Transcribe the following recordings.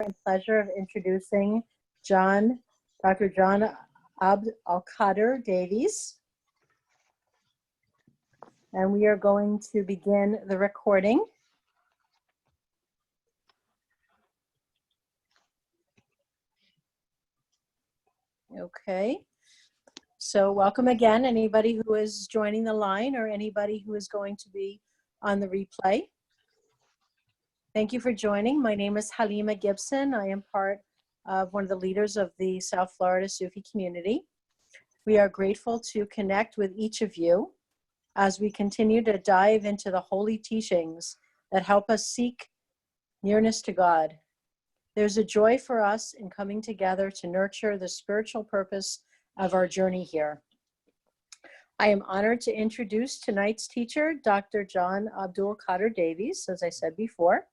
and pleasure of introducing Dr. John Abd al-Qadir Davies. And we are going to begin the recording. Okay, so welcome again, anybody who is joining the line or anybody who is going to be on the replay. Thank you for joining. My name is Halima Gibson. I am part of one of the leaders of the South Florida Sufi community. We are grateful to connect with each of you as we continue to dive into the holy teachings that help us seek nearness to God. There's a joy for us in coming together to nurture the spiritual purpose of our journey here. I am honored to introduce tonight's teacher, Dr. John Abd al-Qadir Davies, as I said before.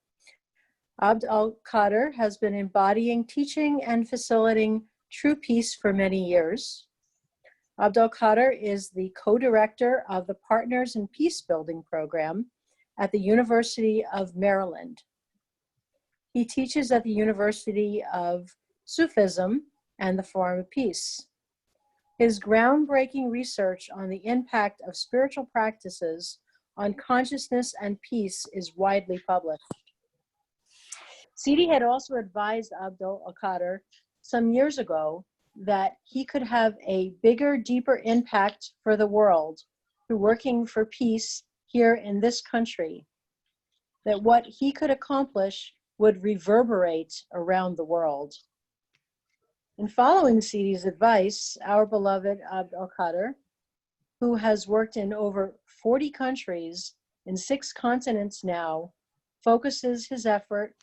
Abd al-Qadir has been embodying, teaching, and facilitating true peace for many years. Abd al-Qadir is the co-director of the Partners in Peace Building program at the University of Maryland. He teaches at the University of Sufism and the Forum of Peace. His groundbreaking research on the impact of spiritual practices on consciousness and peace is widely published. Sidi had also advised Abd al-Qadir some years ago that he could have a bigger, deeper impact for the world through working for peace here in this country, that what he could accomplish would reverberate around the world. In following Sidi's advice, our beloved Abd al-Qadir, who has worked in over 40 countries in 6 continents now, focuses his effort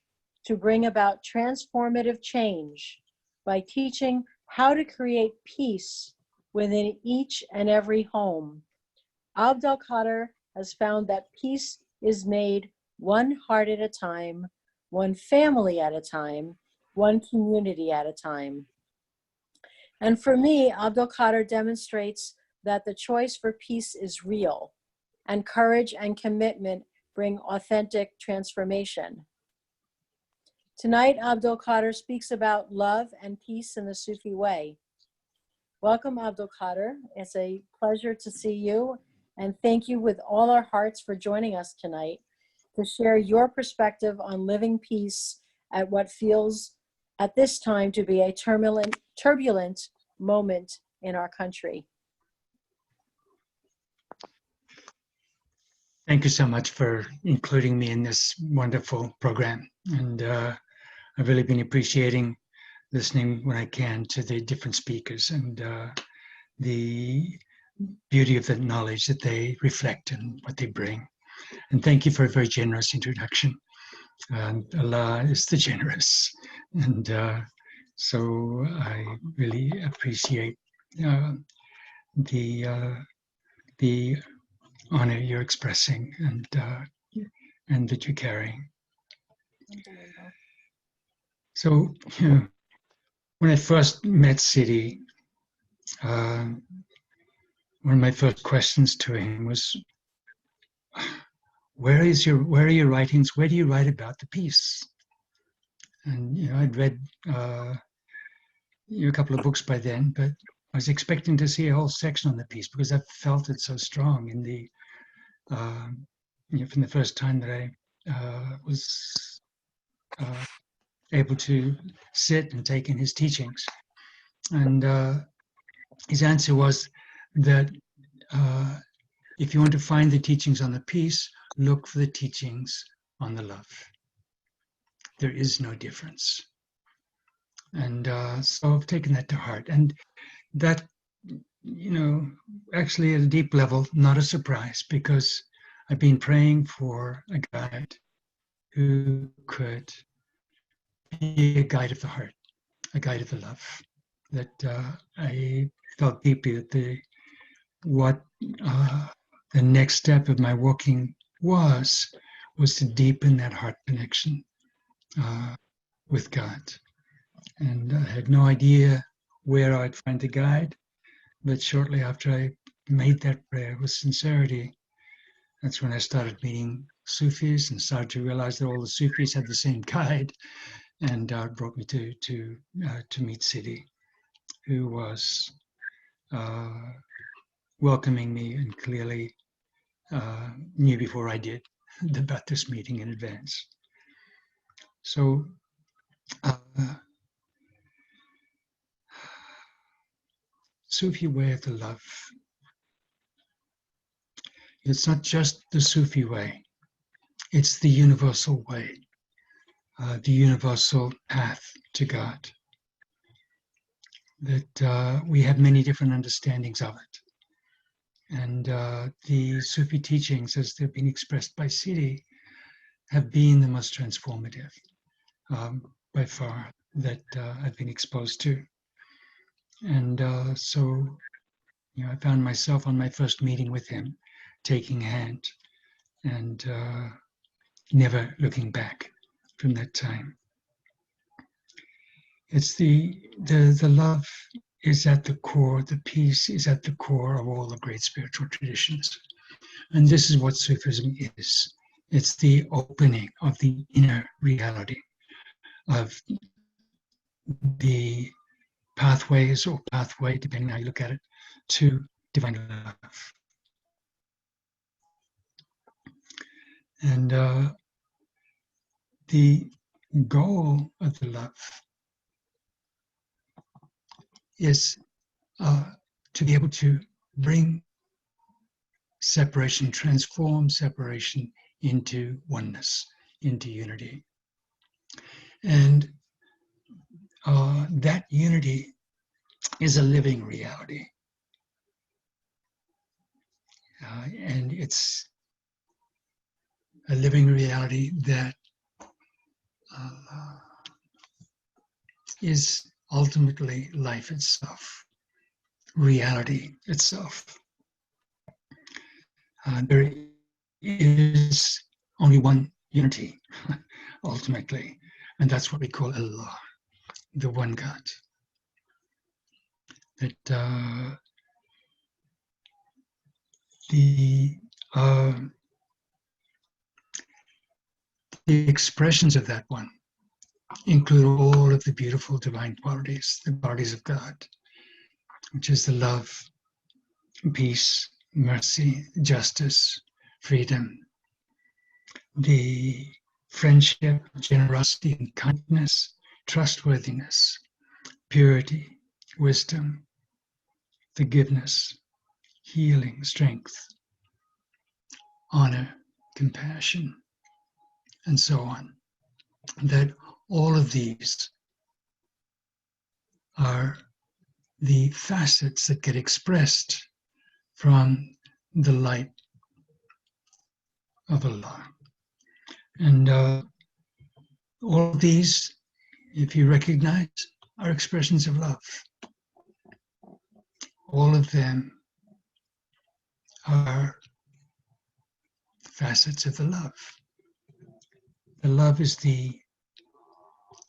to bring about transformative change by teaching how to create peace within each and every home. Abd al-Qadir has found that peace is made one heart at a time, one family at a time, one community at a time. And for me, Abd al-Qadir demonstrates that the choice for peace is real, and courage and commitment bring authentic transformation. Tonight, Abd al-Qadir speaks about love and peace in the Sufi way. Welcome, Abd al-Qadir. It's a pleasure to see you, and thank you with all our hearts for joining us tonight to share your perspective on living peace at what feels at this time to be a turbulent moment in our country. Thank you so much for including me in this wonderful program. And I've really been appreciating listening when I can to the different speakers and the beauty of the knowledge that they reflect and what they bring. And thank you for a very generous introduction. Allah is the generous. And so I really appreciate the honor you're expressing and that you're carrying. So, when I first met Sidi, one of my first questions to him was, where are your writings? Where do you write about the peace? And I'd read a couple of books by then, but I was expecting to see a whole section on the peace because I felt it so strong in the from the first time that I was able to sit and take in his teachings. And his answer was that if you want to find the teachings on the peace, look for the teachings on the love. There is no difference. And so I've taken that to heart. And that, actually at a deep level, not a surprise, because I've been praying for a guide who could be a guide of the heart, a guide of the love. That I felt deeply that the next step of my walking was to deepen that heart connection with God. And I had no idea where I'd find a guide, but shortly after I made that prayer with sincerity, that's when I started meeting Sufis and started to realize that all the Sufis had the same guide. and brought me to meet Siddhi, who was welcoming me and clearly knew before I did about this meeting in advance. So Sufi way of the love. It's not just the Sufi way, it's the universal way, the universal path to God. That we have many different understandings of it. And the Sufi teachings, as they've been expressed by Siddhi, have been the most transformative by far that I've been exposed to. And so, I found myself on my first meeting with him, taking a hand and never looking back from that time. It's the love is at the core, the peace is at the core of all the great spiritual traditions. And this is what Sufism is. It's the opening of the inner reality of the pathways or pathway, depending on how you look at it, to divine love. And the goal of the love is to be able to bring separation, transform separation into oneness, into unity. And that unity is a living reality. And it's a living reality that is ultimately life itself, reality itself. There is only one unity, ultimately, and that's what we call Allah, the one God. That the expressions of that one include all of the beautiful divine qualities, the qualities of God, which is the love, peace, mercy, justice, freedom, the friendship, generosity, and kindness, trustworthiness, purity, wisdom, forgiveness, healing, strength, honor, compassion, and so on. That all of these are the facets that get expressed from the light of Allah. And all of these, if you recognize, are expressions of love. All of them are facets of the love. The love is the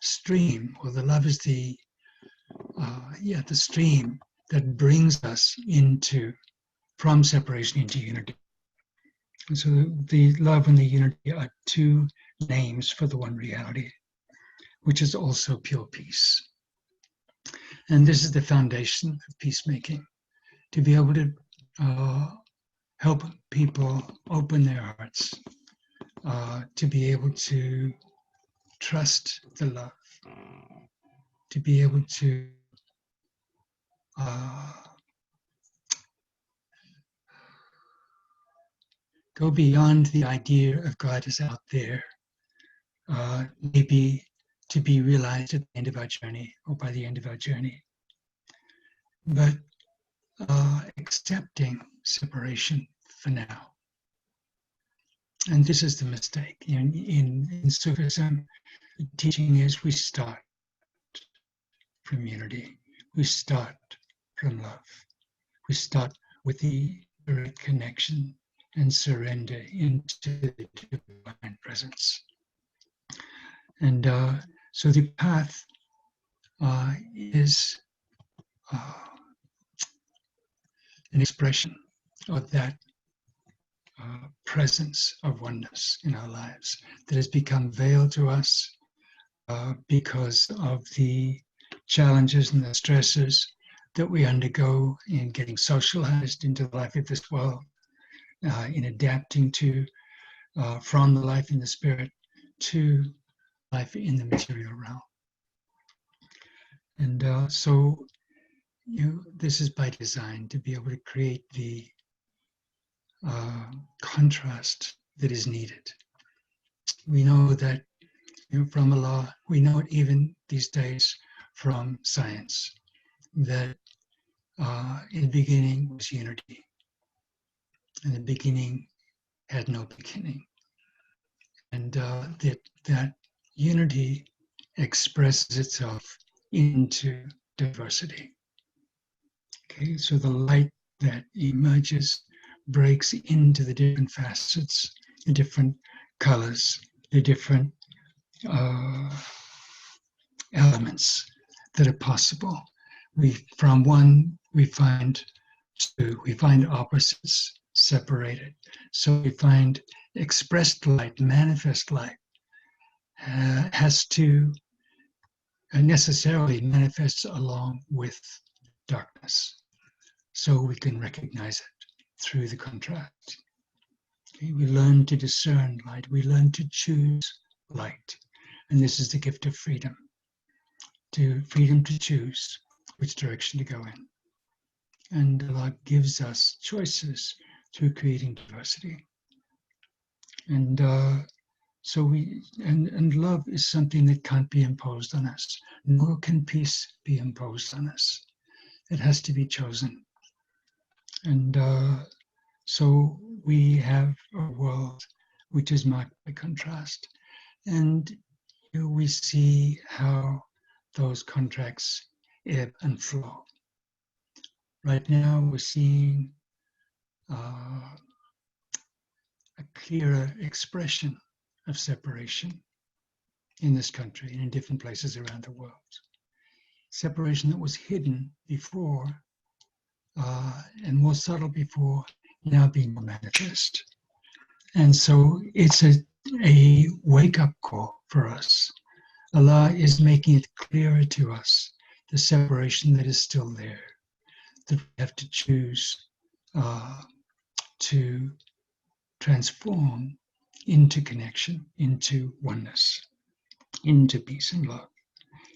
stream, or the love is the stream that brings us from separation into unity. And so the love and the unity are two names for the one reality, which is also pure peace. And this is the foundation of peacemaking, to be able to help people open their hearts, to be able to trust the love, to be able to go beyond the idea of God is out there, maybe to be realized at the end of our journey or by the end of our journey. But accepting separation for now. And this is the mistake. In Sufism, the teaching is we start from unity. We start from love. We start with the direct connection and surrender into the divine presence. And so the path is an expression of that presence of oneness in our lives that has become veiled to us because of the challenges and the stresses that we undergo in getting socialized into the life of this world, in adapting to from the life in the spirit to life in the material realm. And so, this is by design, to be able to create the contrast that is needed. We know that from Allah, we know it even these days from science, that in the beginning was unity, and the beginning had no beginning. And that unity expresses itself into diversity. Okay, so the light that emerges breaks into the different facets, the different colors, the different elements that are possible. From one, we find two, we find opposites separated. So we find expressed light, manifest light, has to necessarily manifest along with darkness. So we can recognize it through the contrast. Okay? We learn to discern light. We learn to choose light. And this is the gift of freedom. Freedom to choose which direction to go in. And Allah gives us choices through creating diversity. And and love is something that can't be imposed on us, nor can peace be imposed on us. It has to be chosen. And so we have a world which is marked by contrast. And we see how those contracts ebb and flow. Right now, we're seeing a clearer expression of separation in this country and in different places around the world. Separation that was hidden before and more subtle before, now being more manifest. And so it's a wake-up call for us. Allah is making it clearer to us, the separation that is still there, that we have to choose to transform into connection, into oneness, into peace and love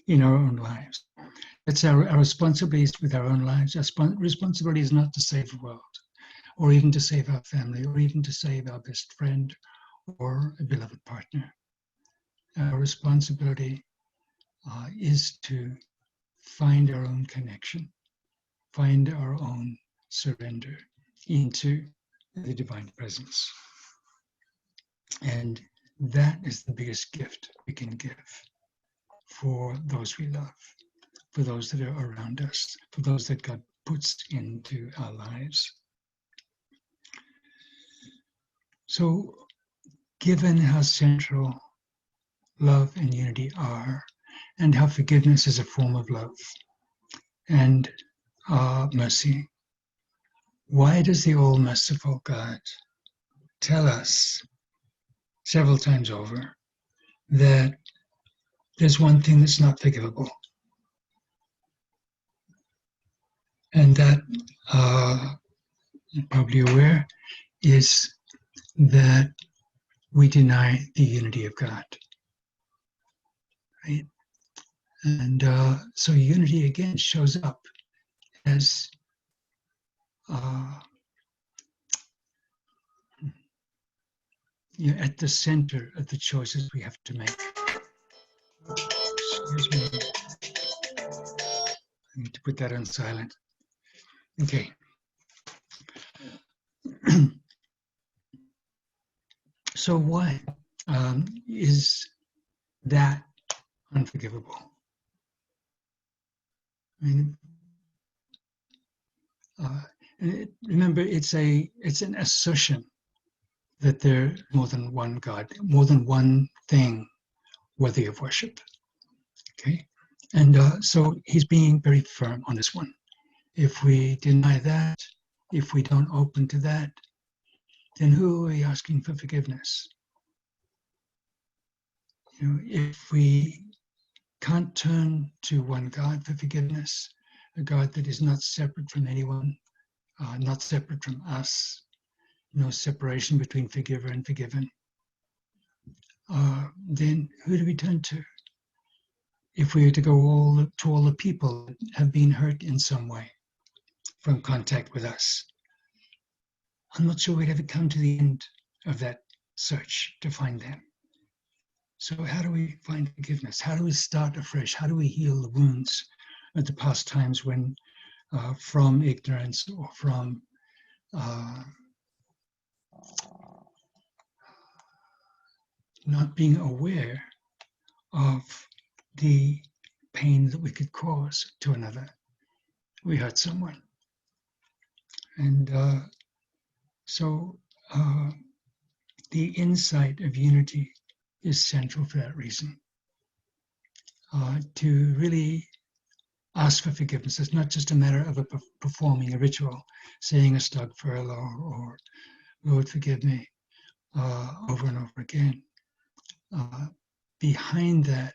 in our own lives. It's our responsibility with our own lives. Our responsibility is not to save the world, or even to save our family, or even to save our best friend or a beloved partner. Our responsibility is to find our own connection, find our own surrender into the divine presence. And that is the biggest gift we can give for those we love, for those that are around us, for those that God puts into our lives. So, given how central love and unity are, and how forgiveness is a form of love and mercy, why does the all-merciful God tell us several times over that there's one thing that's not forgivable? And that, you're probably aware, is that we deny the unity of God, right? And so unity again shows up as at the center of the choices we have to make. Excuse me. I need to put that on silent. Okay. So why is that unforgivable? I mean, remember, it's an assertion that there's more than one God, more than one thing worthy of worship. Okay, and so he's being very firm on this one. If we deny that, if we don't open to that, then who are we asking for forgiveness? If we can't turn to one God for forgiveness, a God that is not separate from anyone, not separate from us, no separation between forgiver and forgiven, then who do we turn to? If we were to go to all the people that have been hurt in some way from contact with us, I'm not sure we'd ever come to the end of that search to find them. So how do we find forgiveness? How do we start afresh? How do we heal the wounds of the past times when from ignorance or from not being aware of the pain that we could cause to another, we hurt someone. And so the insight of unity is central for that reason. To really ask for forgiveness. It's not just a matter of performing a ritual, saying a Astaghfirullah or Lord forgive me over and over again. Behind that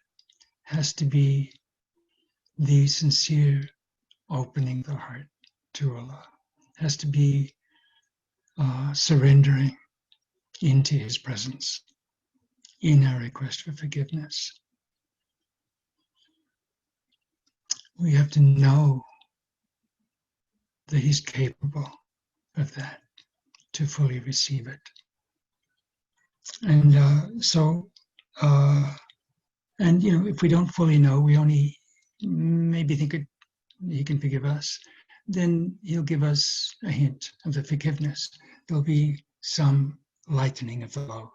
has to be the sincere opening the heart to Allah. Has to be surrendering into His presence in our request for forgiveness. We have to know that He's capable of that, to fully receive it. And and if we don't fully know, we only maybe think He can forgive us, then He'll give us a hint of the forgiveness. There'll be some lightening of the load.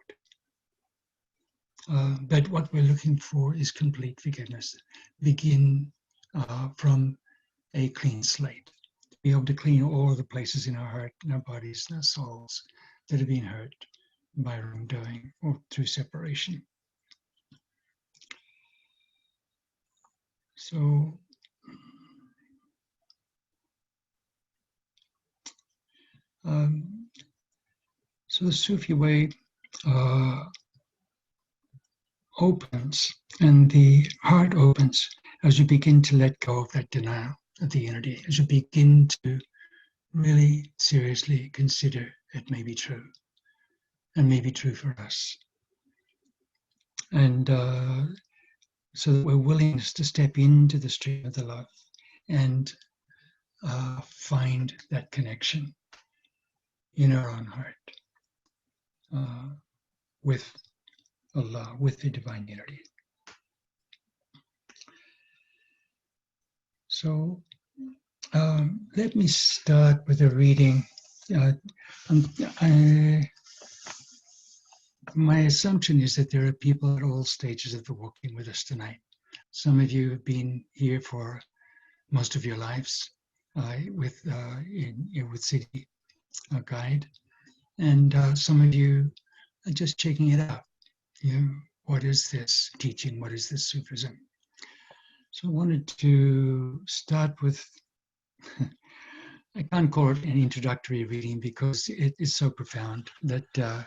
But what we're looking for is complete forgiveness. Begin from a clean slate. Be able to clean all the places in our heart, in our bodies, and our souls that have been hurt by wrongdoing or through separation. So the Sufi way opens, and the heart opens as you begin to let go of that denial of the unity, as you begin to really seriously consider it may be true, and may be true for us. And so that we're willing to step into the stream of the love and find that connection in our own heart with Allah, with the divine unity. So let me start with a reading. My assumption is that there are people at all stages of the walking with us tonight. Some of you have been here for most of your lives with City Guide, and some of you are just checking it out. What is this teaching? What is this Sufism? So I wanted to start with, I can't call it an introductory reading because it is so profound that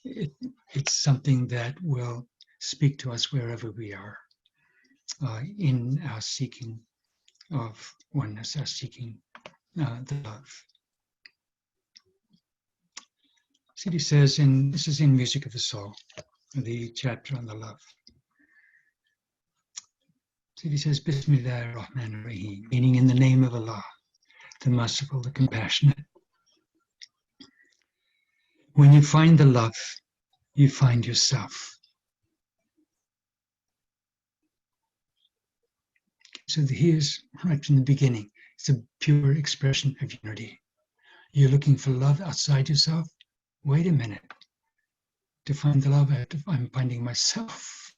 it's something that will speak to us wherever we are in our seeking of oneness, our seeking the love. City says, this is in Music of the Soul, the chapter on the love. City says, Bismillah ar-Rahman ar-Rahim, meaning in the name of Allah, the merciful, the compassionate. When you find the love, you find yourself. So here's right from the beginning. It's a pure expression of unity. You're looking for love outside yourself. Wait a minute. To find the love, I'm finding myself.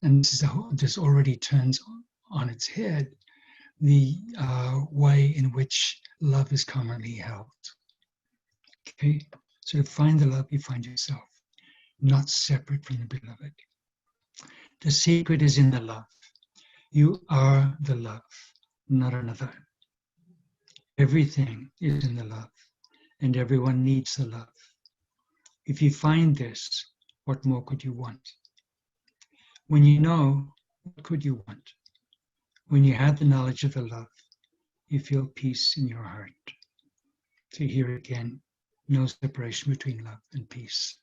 And this already turns on its head the way in which love is commonly held. Okay? So to find the love, you find yourself, not separate from the beloved. The secret is in the love. You are the love, not another. Everything is in the love, and everyone needs the love. If you find this, what more could you want? When you know What could you want? When you have the knowledge of the love, you feel peace in your heart. So here again, no separation between love and peace.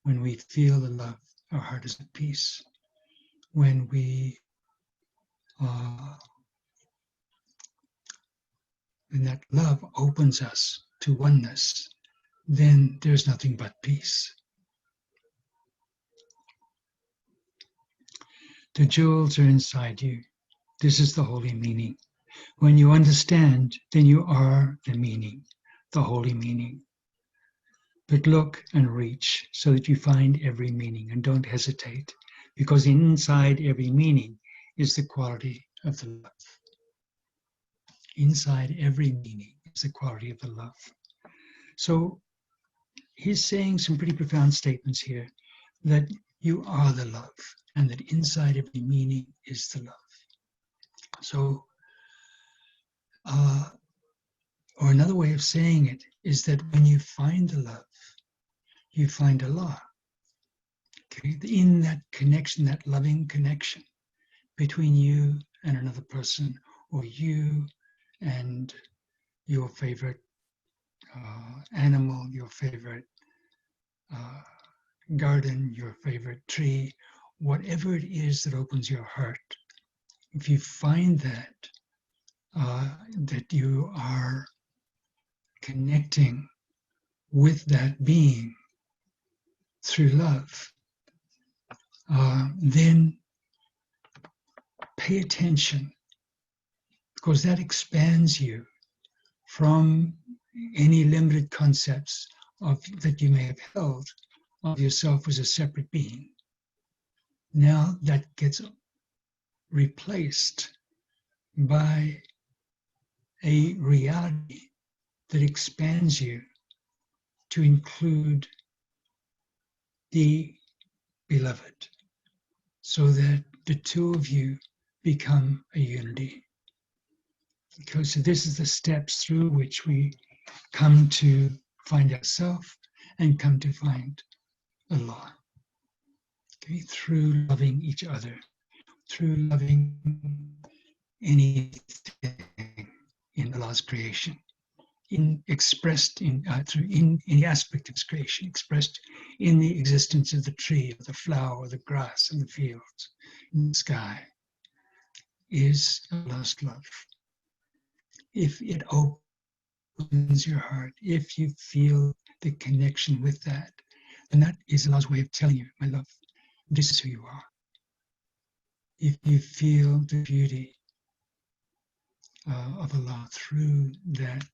When we feel the love, our heart is at peace. When that love opens us to oneness, then there's nothing but peace. The jewels are inside you. This is the holy meaning. When you understand, then you are the meaning, the holy meaning. But look and reach so that you find every meaning, and don't hesitate, because inside every meaning is the quality of the love. Inside every meaning is the quality of the love. So he's saying some pretty profound statements here, that you are the love, and that inside every meaning is the love. So, or another way of saying it is that when you find the love, you find Allah. Okay? In that connection, that loving connection between you and another person, or you and your favorite animal, your favorite garden, your favorite tree, whatever it is that opens your heart, if you find that, that you are connecting with that being through love, then pay attention, because that expands you from any limited concepts that you may have held of yourself as a separate being. Now that gets replaced by a reality that expands you to include the beloved, so that the two of you become a unity. Because this is the steps through which we come to find ourselves and come to find Allah. Okay? Through loving each other, through loving anything in Allah's creation, expressed through any aspect of His creation, expressed in the existence of the tree, or the flower, or the grass, and the fields, in the sky, is Allah's love. If it opens your heart, if you feel the connection with that, then that is Allah's way of telling you, my love, this is who you are. If you feel the beauty of Allah through that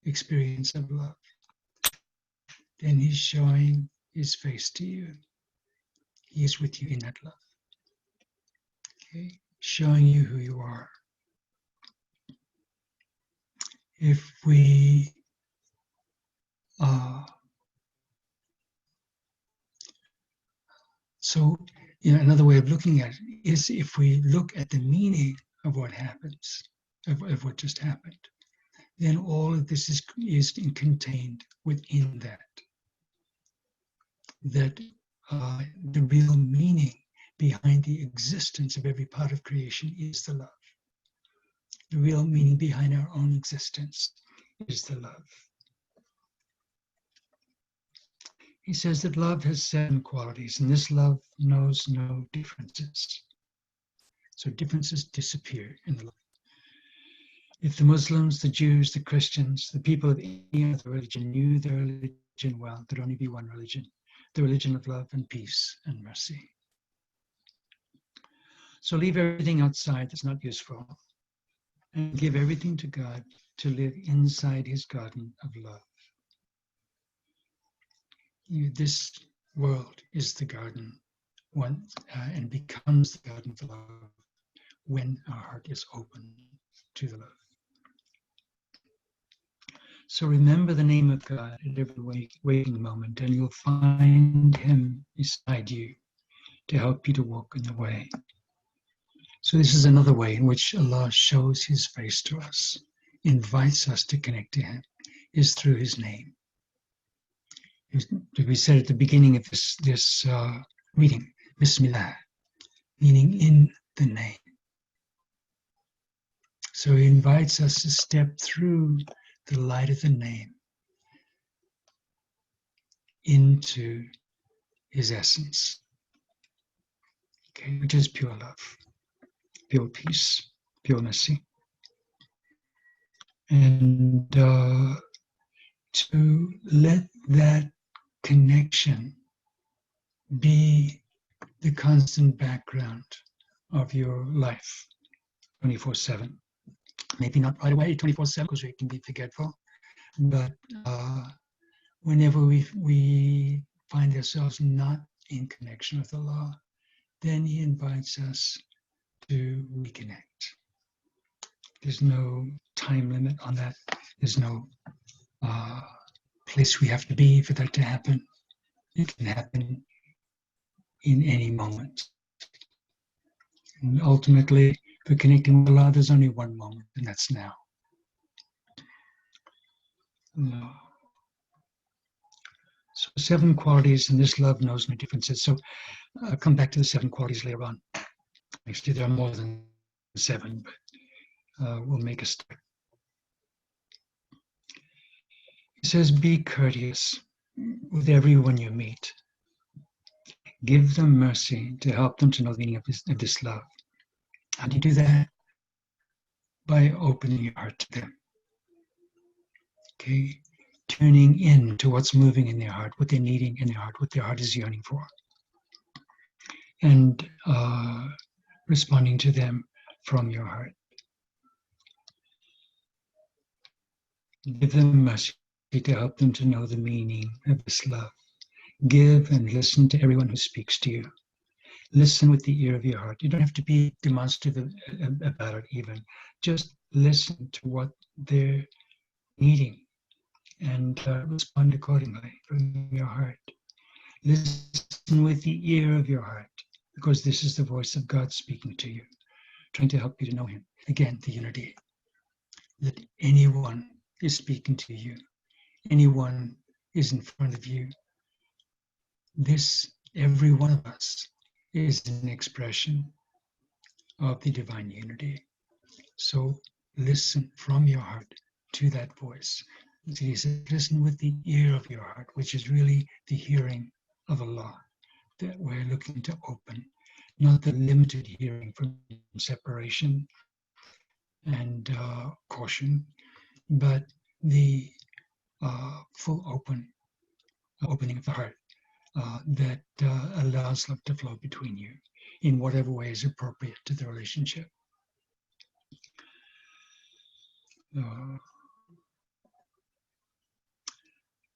experience of love, then He's showing His face to you. He is with you in that love. Okay? Showing you who you are. If we another way of looking at it is, if we look at the meaning of what happens, of what just happened, then all of this is contained within that. That the real meaning behind the existence of every part of creation is the love. The real meaning behind our own existence is the love. He says that love has 7 qualities, and this love knows no differences. So differences disappear in the love. If the Muslims, the Jews, the Christians, the people of any other religion knew their religion well, there'd only be one religion, the religion of love and peace and mercy. So leave everything outside that's not useful, and give everything to God to live inside His garden of love. This world is the garden and becomes the garden of love when our heart is open to the love. So remember the name of God at every waking moment, and you'll find Him beside you to help you to walk in the way. So this is another way in which Allah shows His face to us, invites us to connect to Him, is through His name. We said at the beginning of this reading, Bismillah, meaning in the name. So he invites us to step through the light of the name into his essence, okay, which is pure love, pure peace, pure mercy. And to let that connection be the constant background of your life 24/7. Maybe not right away 24/7 because we can be forgetful, but whenever we find ourselves not in connection with Allah, then he invites us to reconnect. There's no time limit on that. There's no place we have to be for that to happen. It can happen in any moment. And ultimately, for connecting with Allah, there's only one moment, and that's now. So 7 qualities, and this love knows no differences. So I'll come back to the 7 qualities later on. Actually, there are more than 7, but we'll make a start. He says, be courteous with everyone you meet. Give them mercy to help them to know the meaning of this love. How do you do that? By opening your heart to them. Okay? Tuning in to what's moving in their heart, what they're needing in their heart, what their heart is yearning for. And responding to them from your heart. Give them mercy to help them to know the meaning of this love. Give and listen to everyone who speaks to you. Listen with the ear of your heart. You don't have to be demonstrative about it even. Just listen to what they're needing and respond accordingly from your heart. Listen with the ear of your heart, because this is the voice of God speaking to you, trying to help you to know him. Again, the unity. That anyone is speaking to you. Anyone is in front of you. This, every one of us, is an expression of the divine unity. So listen from your heart to that voice. He says, listen with the ear of your heart, which is really the hearing of Allah that we're looking to open, not the limited hearing from separation and caution, but the full opening of the heart that allows love to flow between you in whatever way is appropriate to the relationship.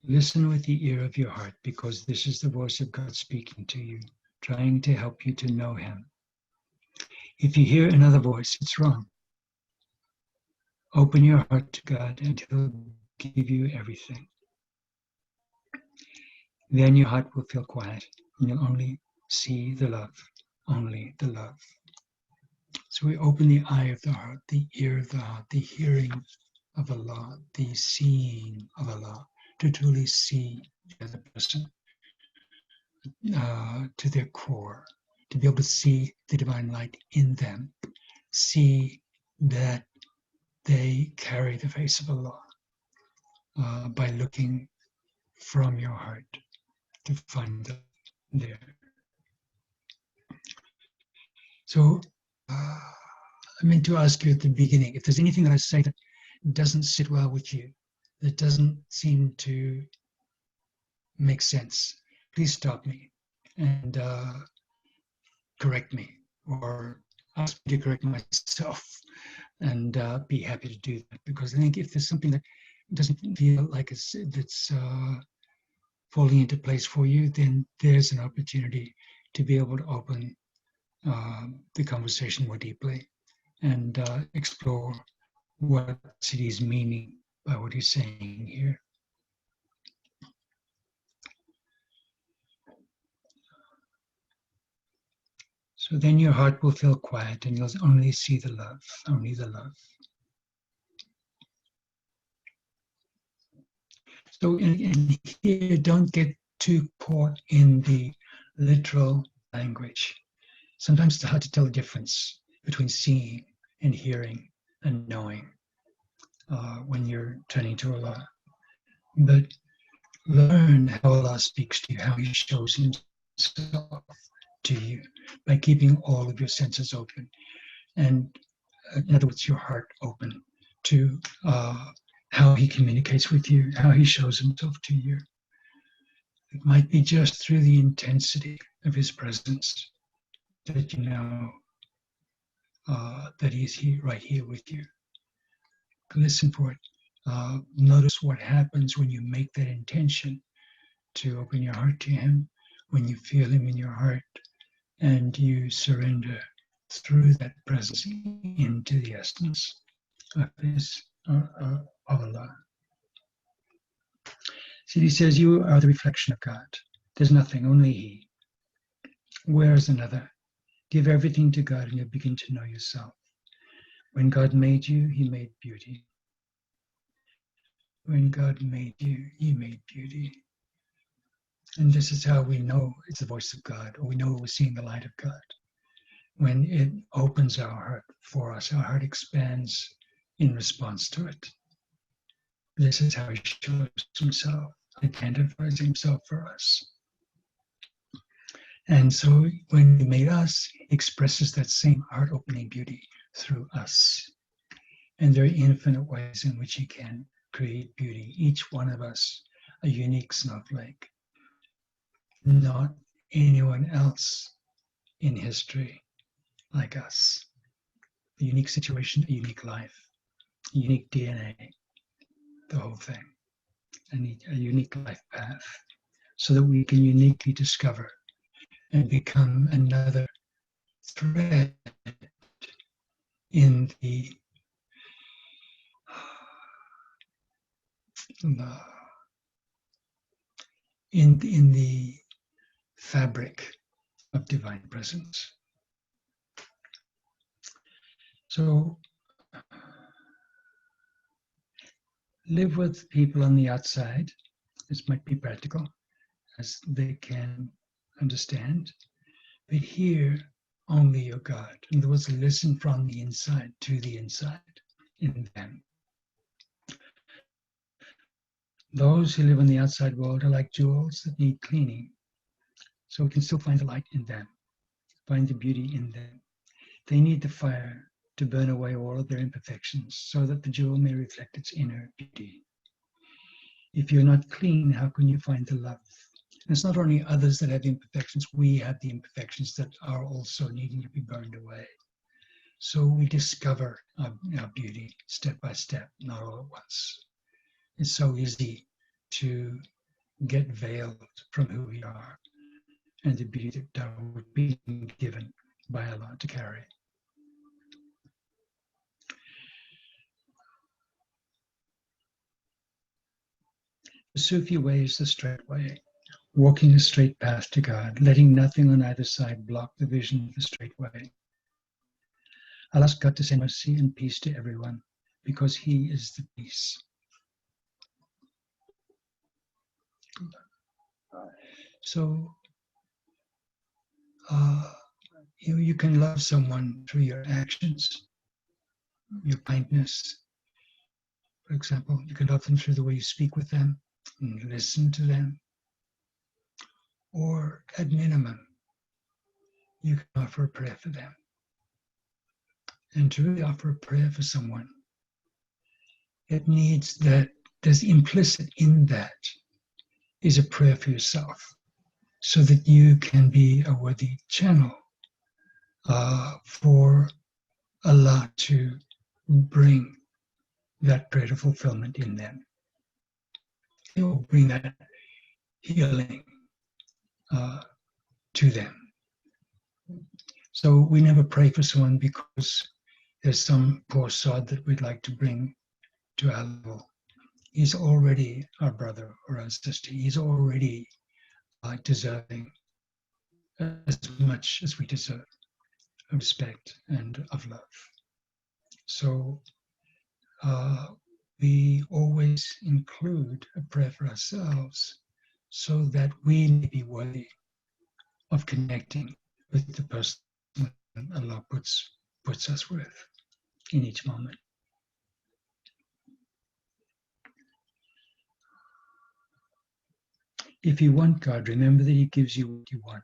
Listen with the ear of your heart, because this is the voice of God speaking to you, trying to help you to know him. If you hear another voice, it's wrong. Open your heart to God and he'll give you everything. Then your heart will feel quiet and you'll only see the love, only the love. So we open the eye of the heart, the ear of the heart, the hearing of Allah, the seeing of Allah, to truly see the other person to their core, to be able to see the divine light in them, see that they carry the face of Allah by looking from your heart to find them there. So I meant to ask you at the beginning, if there's anything that I say that doesn't sit well with you, that doesn't seem to make sense, please stop me and correct me, or ask me to correct myself, and be happy to do that. Because I think if there's something that doesn't feel like it's falling into place for you, then there's an opportunity to be able to open the conversation more deeply and explore what he's meaning by what he's saying here. So then your heart will feel quiet and you'll only see the love, only the love. So in here, don't get too caught in the literal language. Sometimes it's hard to tell the difference between seeing and hearing and knowing when you're turning to Allah. But learn how Allah speaks to you, how He shows Himself to you by keeping all of your senses open. And in other words, your heart open to how He communicates with you, how He shows Himself to you. It might be just through the intensity of His presence that you know that He's here, right here with you. Listen for it. Notice what happens when you make that intention to open your heart to Him, when you feel Him in your heart and you surrender through that presence into the essence of Allah. See, He says, you are the reflection of God. There's nothing, only He. Where is another? Give everything to God and you'll begin to know yourself. When God made you, He made beauty. When God made you, He made beauty. And this is how we know it's the voice of God, or we know we're seeing the light of God. When it opens our heart for us, our heart expands in response to it. This is how He shows Himself, identifies Himself for us. And so when He made us, He expresses that same heart-opening beauty through us. And there are infinite ways in which He can create beauty, each one of us a unique snowflake. Not anyone else in history like us. A unique situation, a unique life, a unique DNA, the whole thing. A unique life path, so that we can uniquely discover and become another thread in the fabric of divine presence. So live with people on the outside. This might be practical, as they can understand. But here, only your God. In other words, listen from the inside to the inside in them. Those who live in the outside world are like jewels that need cleaning. So we can still find the light in them, find the beauty in them. They need the fire to burn away all of their imperfections so that the jewel may reflect its inner beauty. If you're not clean, how can you find the love? And it's not only others that have imperfections, we have the imperfections that are also needing to be burned away. So we discover our beauty step by step, not all at once. It's so easy to get veiled from who we are and the beauty that we're being given by Allah to carry. The Sufi way is the straight way, walking a straight path to God, letting nothing on either side block the vision of the straight way. I'll ask God to send mercy and peace to everyone, because He is the peace. So you can love someone through your actions, your kindness. For example, you can love them through the way you speak with them and listen to them. Or at minimum, you can offer a prayer for them. And to really offer a prayer for someone, it needs that, there's implicit in that is a prayer for yourself, so that you can be a worthy channel for Allah to bring that prayer to fulfillment in them. It will bring that healing to them. So we never pray for someone because there's some poor sod that we'd like to bring to our level. He's already our brother or our sister. He's already deserving as much as we deserve of respect and of love. So we always include a prayer for ourselves so that we may be worthy of connecting with the person Allah puts us with in each moment. If you want God, remember that He gives you what you want.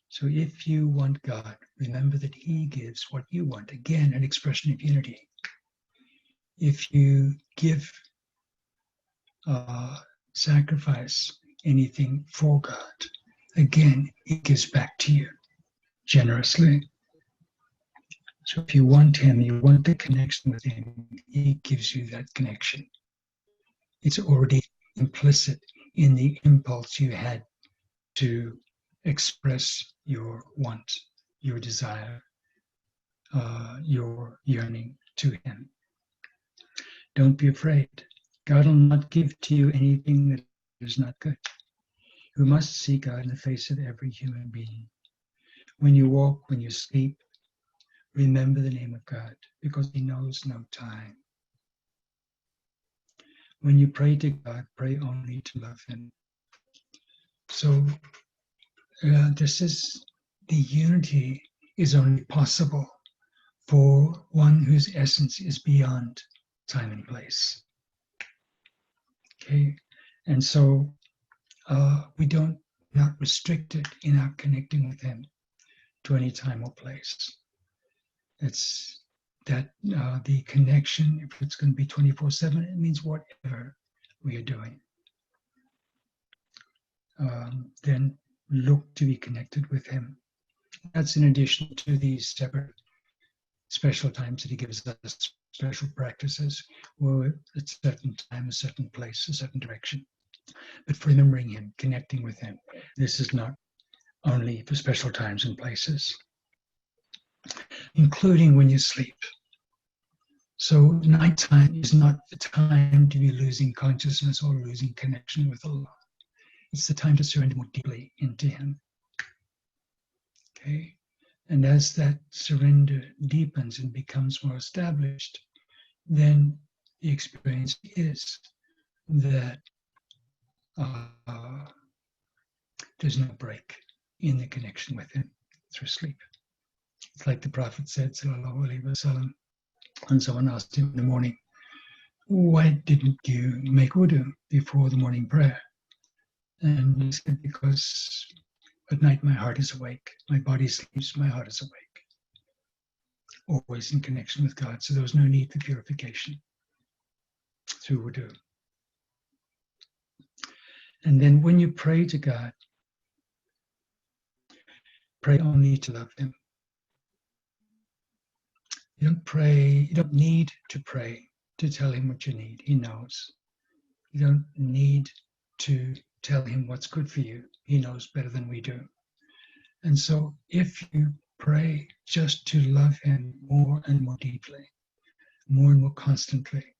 So if you want God, remember that He gives what you want. Again, an expression of unity. If you give, sacrifice anything for God, again, He gives back to you generously. So if you want Him, you want the connection with Him, He gives you that connection. It's already implicit in the impulse you had to express your want, your desire, your yearning to Him. Don't be afraid. God will not give to you anything that is not good. You must see God in the face of every human being. When you walk, when you sleep, remember the name of God, because He knows no time. When you pray to God, pray only to love Him. So this is, the unity is only possible for one whose essence is beyond time and place. Okay, and so we don't, not restricted in our connecting with Him to any time or place. It's that the connection, if it's going to be 24/7, it means whatever we are doing. Then look to be connected with Him. That's in addition to these separate special times that He gives us, special practices, or at a certain time, a certain place, a certain direction. But for remembering Him, connecting with Him, this is not only for special times and places, including when you sleep. So nighttime is not the time to be losing consciousness or losing connection with Allah. It's the time to surrender more deeply into Him. Okay? And as that surrender deepens and becomes more established, then the experience is that there's no break in the connection with Him through sleep. It's like the Prophet said, sallallahu alaihi wasallam, when someone asked him in the morning, why didn't you make wudu before the morning prayer? And he said, because at night my heart is awake, my body sleeps, my heart is awake. Always in connection with God, so there was no need for purification through wudu. And then when you pray to God, pray only to love Him. You don't need to pray to tell Him what you need. He knows. You don't need to tell Him what's good for you. He knows better than we do. And so if you pray just to love Him more and more deeply, more and more constantly,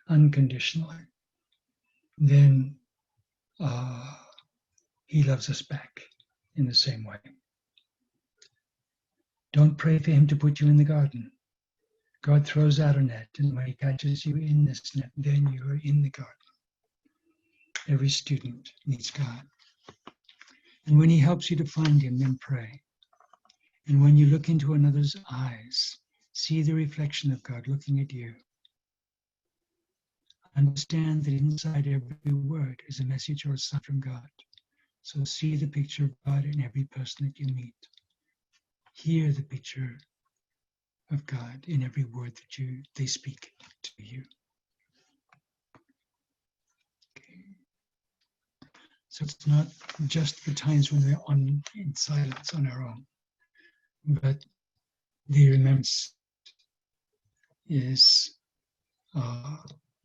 unconditionally, then He loves us back in the same way. Don't pray for Him to put you in the garden. God throws out a net, and when He catches you in this net, then you are in the garden. Every student needs God. And when He helps you to find Him, then pray. And when you look into another's eyes, see the reflection of God looking at you. Understand that inside every word is a message or a sign from God. So see the picture of God in every person that you meet. Hear the picture of God in every word that they speak to you. Okay. So it's not just the times when we're in silence on our own, but the remembrance is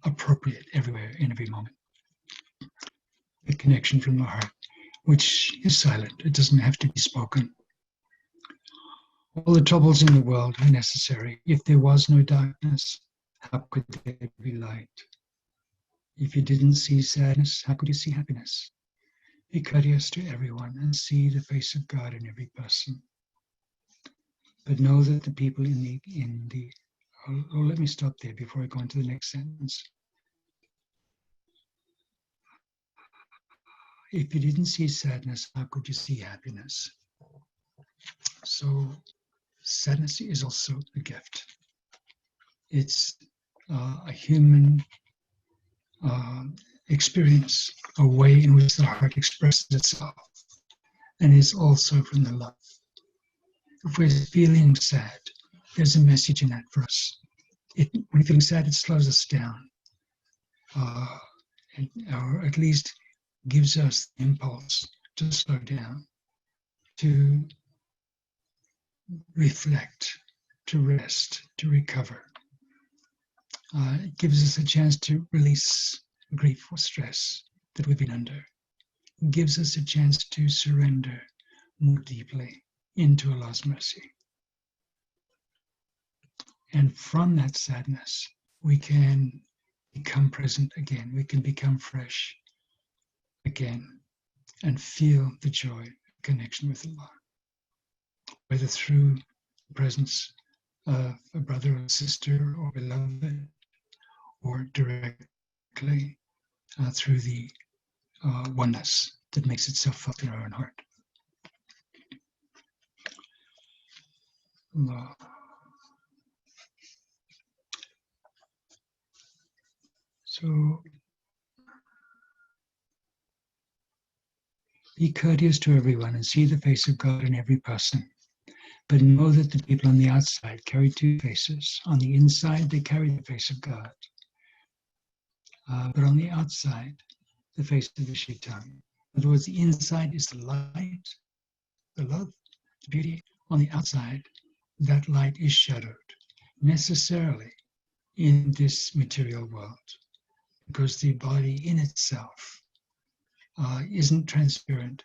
appropriate everywhere, in every moment. The connection from the heart, which is silent. It doesn't have to be spoken. All the troubles in the world are necessary. If there was no darkness, how could there be light? If you didn't see sadness, how could you see happiness? Be courteous to everyone and see the face of God in every person. But know that the people let me stop there before I go into the next sentence. If you didn't see sadness, how could you see happiness? So sadness is also a gift. It's a human experience, a way in which the heart expresses itself, and is also from the love. If we're feeling sad, there's a message in that for us. When we're feeling sad, it slows us down, or at least gives us the impulse to slow down, to reflect, to rest, to recover. It gives us a chance to release grief or stress that we've been under. It gives us a chance to surrender more deeply into Allah's mercy. And from that sadness, we can become present again. We can become fresh again and feel the joy of connection with Allah, whether through the presence of a brother or sister or beloved, or directly through the oneness that makes itself felt in our own heart. Allah. So be courteous to everyone and see the face of God in every person. But know that the people on the outside carry two faces. On the inside, they carry the face of God. But on the outside, the face of the shaitan. In other words, the inside is the light, the love, the beauty. On the outside, that light is shadowed necessarily in this material world, because the body in itself isn't transparent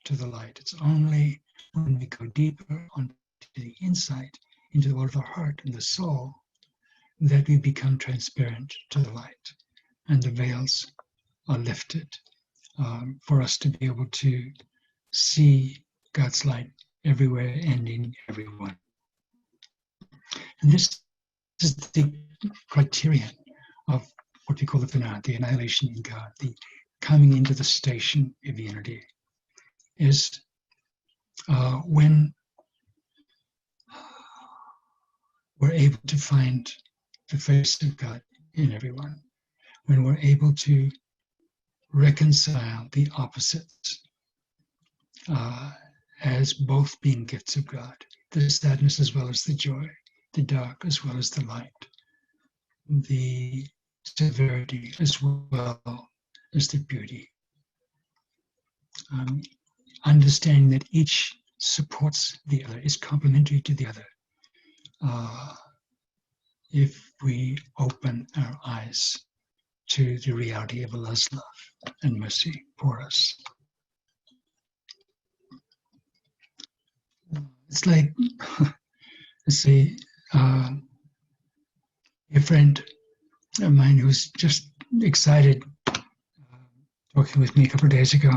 to the light. It's only when we go deeper onto the insight, into the world of the heart and the soul, that we become transparent to the light, and the veils are lifted for us to be able to see God's light everywhere and in everyone. And this is the criterion of what we call the fana, the annihilation in God, the coming into the station of unity, is when we're able to find the face of God in everyone, when we're able to reconcile the opposites as both being gifts of God, the sadness as well as the joy, the dark as well as the light, the severity as well as the beauty. Understanding that each supports the other, is complementary to the other. If we open our eyes to the reality of Allah's love and mercy for us. It's like, let's say, a friend of mine who was just excited talking with me a couple of days ago,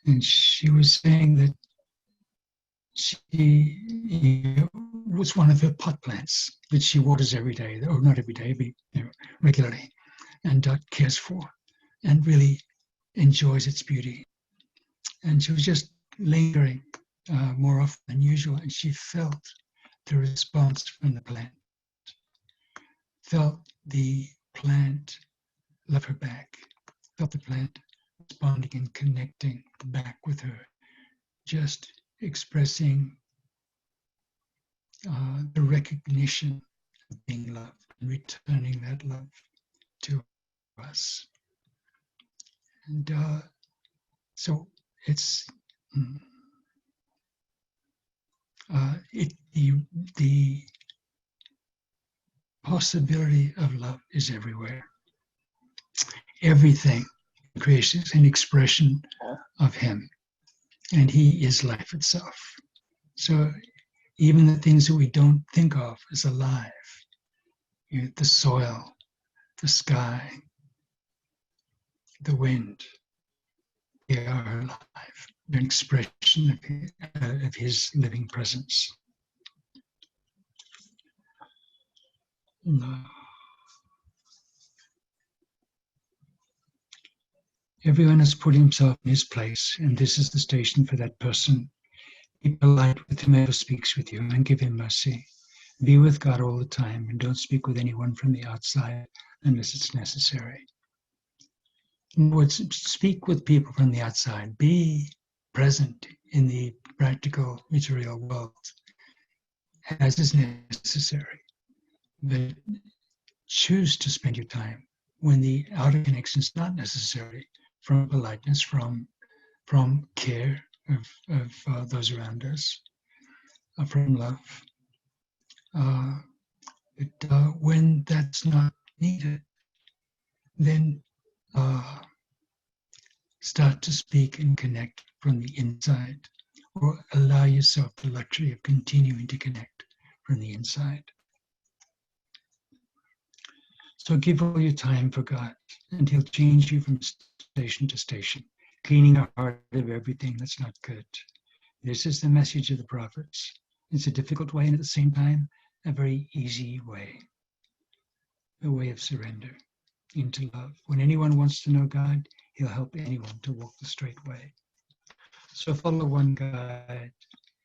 and she was saying that she was one of her pot plants that she waters every day, or not every day, but regularly, and cares for, and really enjoys its beauty. And she was just lingering more often than usual, and she felt the response from the plant, felt the plant love her back, felt the plant responding and connecting back with her, just expressing the recognition of being loved and returning that love to us. And so it's the possibility of love is everywhere. Everything in creation is an expression of Him, and He is life itself. So even the things that we don't think of as alive, the soil, the sky, the wind, they are alive. They're an expression of His living presence. Everyone has put himself in his place, and this is the station for that person Be polite with whomever speaks with you and give him mercy. Be with God all the time and don't speak with anyone from the outside unless it's necessary. In other words, speak with people from the outside. Be present in the practical material world as is necessary. But choose to spend your time when the outer connection is not necessary, from politeness, from care of those around us, from love. But when that's not needed, then start to speak and connect from the inside, or allow yourself the luxury of continuing to connect from the inside. So give all your time for God, and He'll change you from station to station, cleaning your heart of everything that's not good. This is the message of the prophets. It's a difficult way, and at the same time, a very easy way. A way of surrender into love. When anyone wants to know God, He'll help anyone to walk the straight way. So follow one guide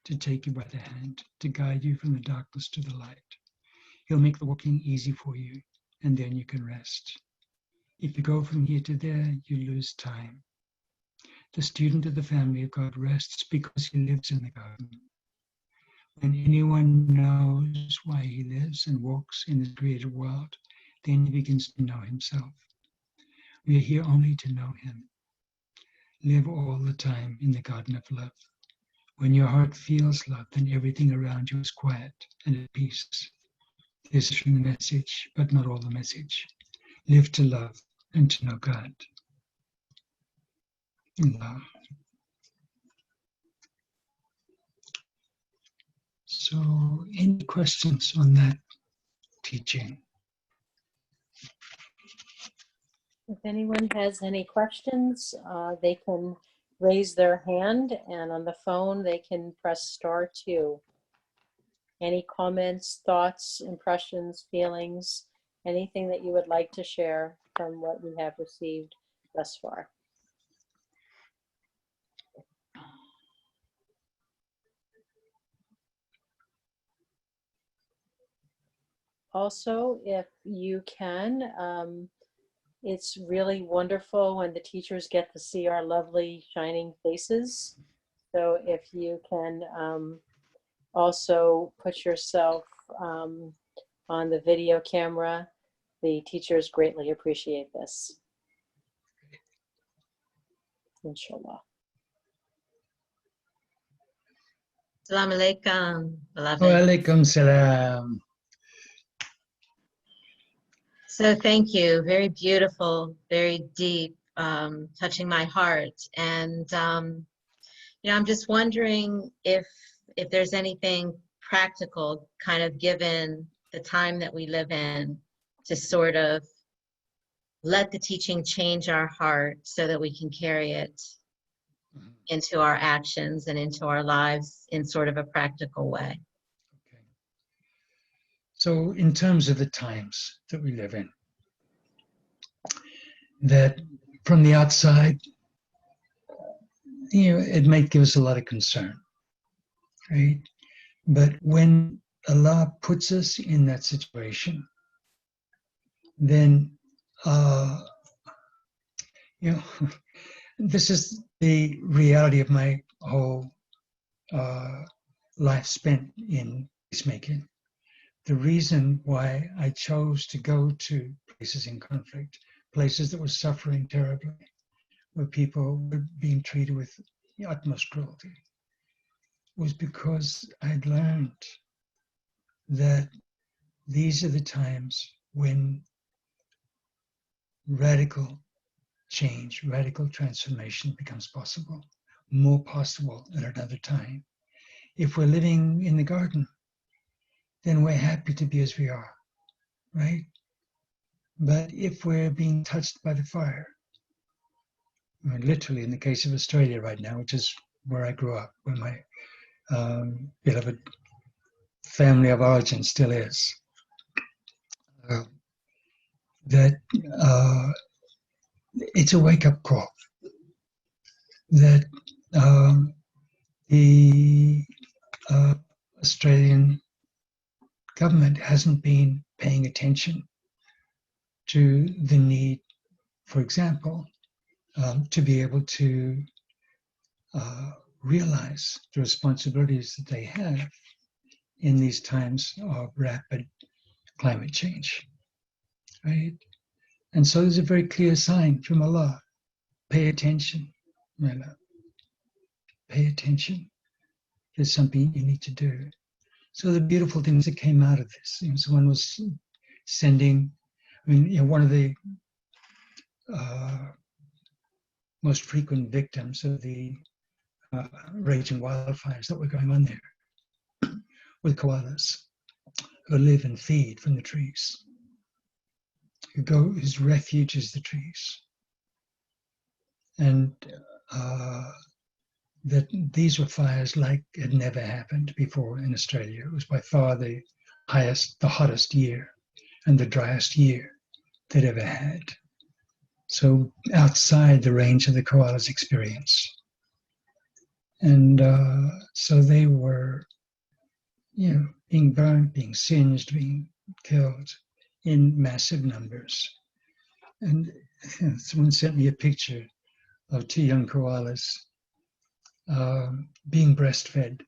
to take you by the hand, to guide you from the darkness to the light. He'll make the walking easy for you, and then you can rest. If you go from here to there, you lose time. The student of the family of God rests because he lives in the garden. When anyone knows why he lives and walks in this created world, then he begins to know himself. We are here only to know him. Live all the time in the garden of love. When your heart feels love, then everything around you is quiet and at peace. This is from the message, but not all the message. Live to love and to know God. In love. So, any questions on that teaching? If anyone has any questions, they can raise their hand, and on the phone they can press *2. Any comments, thoughts, impressions, feelings, anything that you would like to share from what we have received thus far? Also, if you can, it's really wonderful when the teachers get to see our lovely shining faces. So if you can also put yourself on the video camera, the teachers greatly appreciate this. Inshallah. Assalamu alaikum, beloved. Wa alaikum salam. So thank you. Very beautiful, very deep, touching my heart. And I'm just wondering if there's anything practical, kind of given the time that we live in, to sort of let the teaching change our heart so that we can carry it into our actions and into our lives in sort of a practical way. Okay. So in terms of the times that we live in, that from the outside, it might give us a lot of concern, right? But when Allah puts us in that situation, then, this is the reality of my whole life spent in peacemaking. The reason why I chose to go to places in conflict, places that were suffering terribly, where people were being treated with the utmost cruelty, was because I'd learned that these are the times when radical change, radical transformation becomes possible, more possible at another time. If we're living in the garden, then we're happy to be as we are, right? But if we're being touched by the fire, literally in the case of Australia right now, which is where I grew up, where my beloved family of origin still is, that it's a wake-up call, that the Australian government hasn't been paying attention to the need, for example, to be able to realize the responsibilities that they have in these times of rapid climate change, right? And so there's a very clear sign from Allah: pay attention, Mela. Pay attention. There's something you need to do. So the beautiful things that came out of this, someone was sending, one of the most frequent victims of the raging wildfires that were going on there with koalas who live and feed from the trees, whose refuge is the trees. And that these were fires like had never happened before in Australia. It was by far the hottest year and the driest year they'd ever had. So outside the range of the koala's experience. And so they were, being burnt, being singed, being killed in massive numbers. And someone sent me a picture of 2 young koalas being breastfed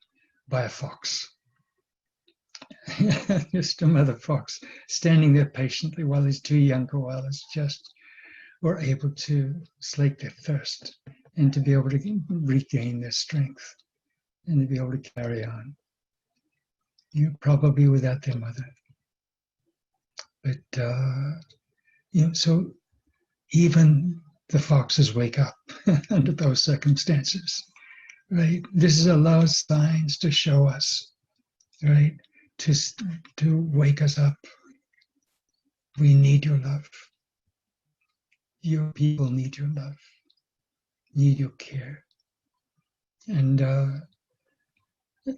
by a fox. Just a mother fox standing there patiently while these 2 young koalas just were able to slake their thirst and to be able to regain their strength and to be able to carry on. Probably without their mother. But, so even the foxes wake up under those circumstances, right? This is Allah's signs to show us, right? To wake us up. We need your love. Your people need your love, need your care. And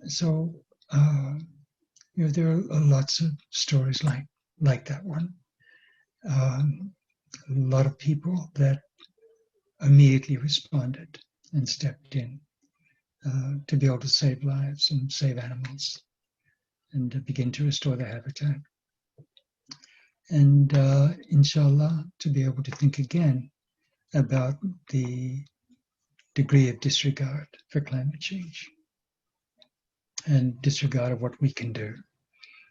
so, there are lots of stories like that one. A lot of people that immediately responded and stepped in to be able to save lives and save animals and to begin to restore their habitat. And inshallah, to be able to think again about the degree of disregard for climate change and disregard of what we can do.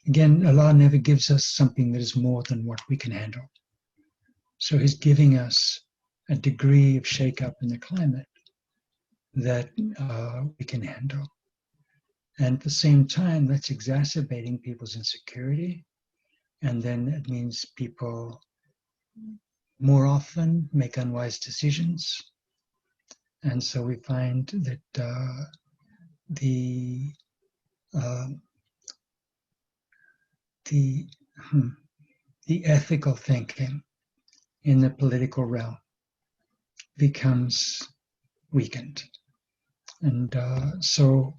Again, Allah never gives us something that is more than what we can handle. So He's giving us a degree of shake-up in the climate that we can handle. And at the same time, that's exacerbating people's insecurity. And then it means people more often make unwise decisions. And so we find that the ethical thinking in the political realm becomes weakened. And so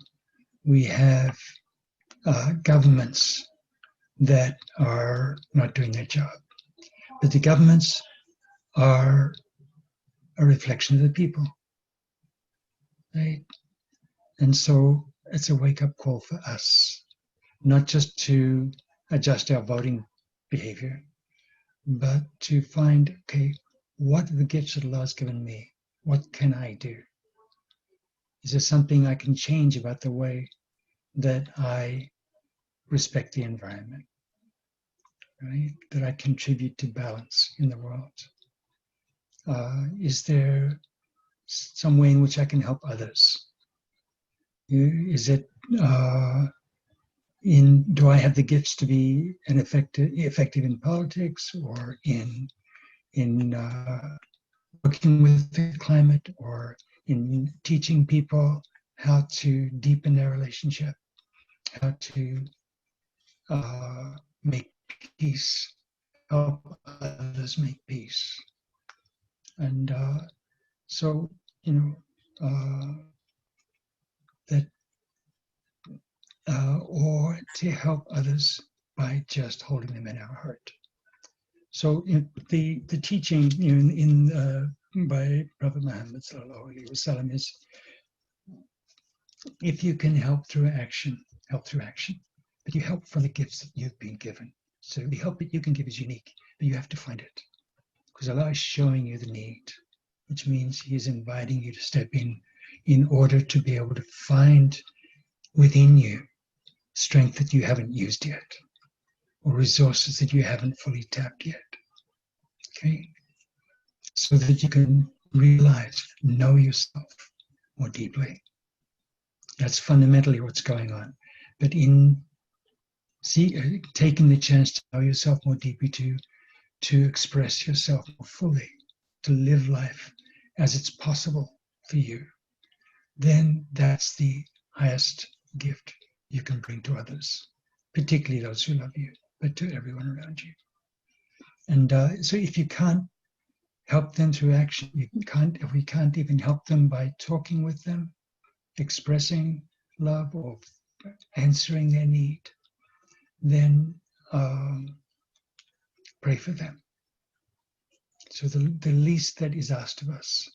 we have governments that are not doing their job. But the governments are a reflection of the people, right? And so it's a wake-up call for us, not just to adjust our voting behavior, but to find, okay, what are the gifts that Allah has given me? What can I do? Is there something I can change about the way that I respect the environment, right? That I contribute to balance in the world? Is there some way in which I can help others? Is it do I have the gifts to be effective in politics or in working with the climate or in teaching people how to deepen their relationship, how to make peace, help others make peace. And so, that or to help others by just holding them in our heart. So the teaching by Prophet Muhammad sallallahu alaihi wasallam is if you can help through action, help through action. But you help from the gifts that you've been given. So the help that you can give is unique, but you have to find it. Because Allah is showing you the need, which means He is inviting you to step in order to be able to find within you strength that you haven't used yet, or resources that you haven't fully tapped yet. Okay? So that you can realize, know yourself more deeply. That's fundamentally what's going on. But in taking the chance to know yourself more deeply, to express yourself more fully, to live life as it's possible for you, then that's the highest gift you can bring to others, particularly those who love you, but to everyone around you. And so if you can't help them through action, if we can't even help them by talking with them, expressing love or answering their need, then pray for them. So the least that is asked of us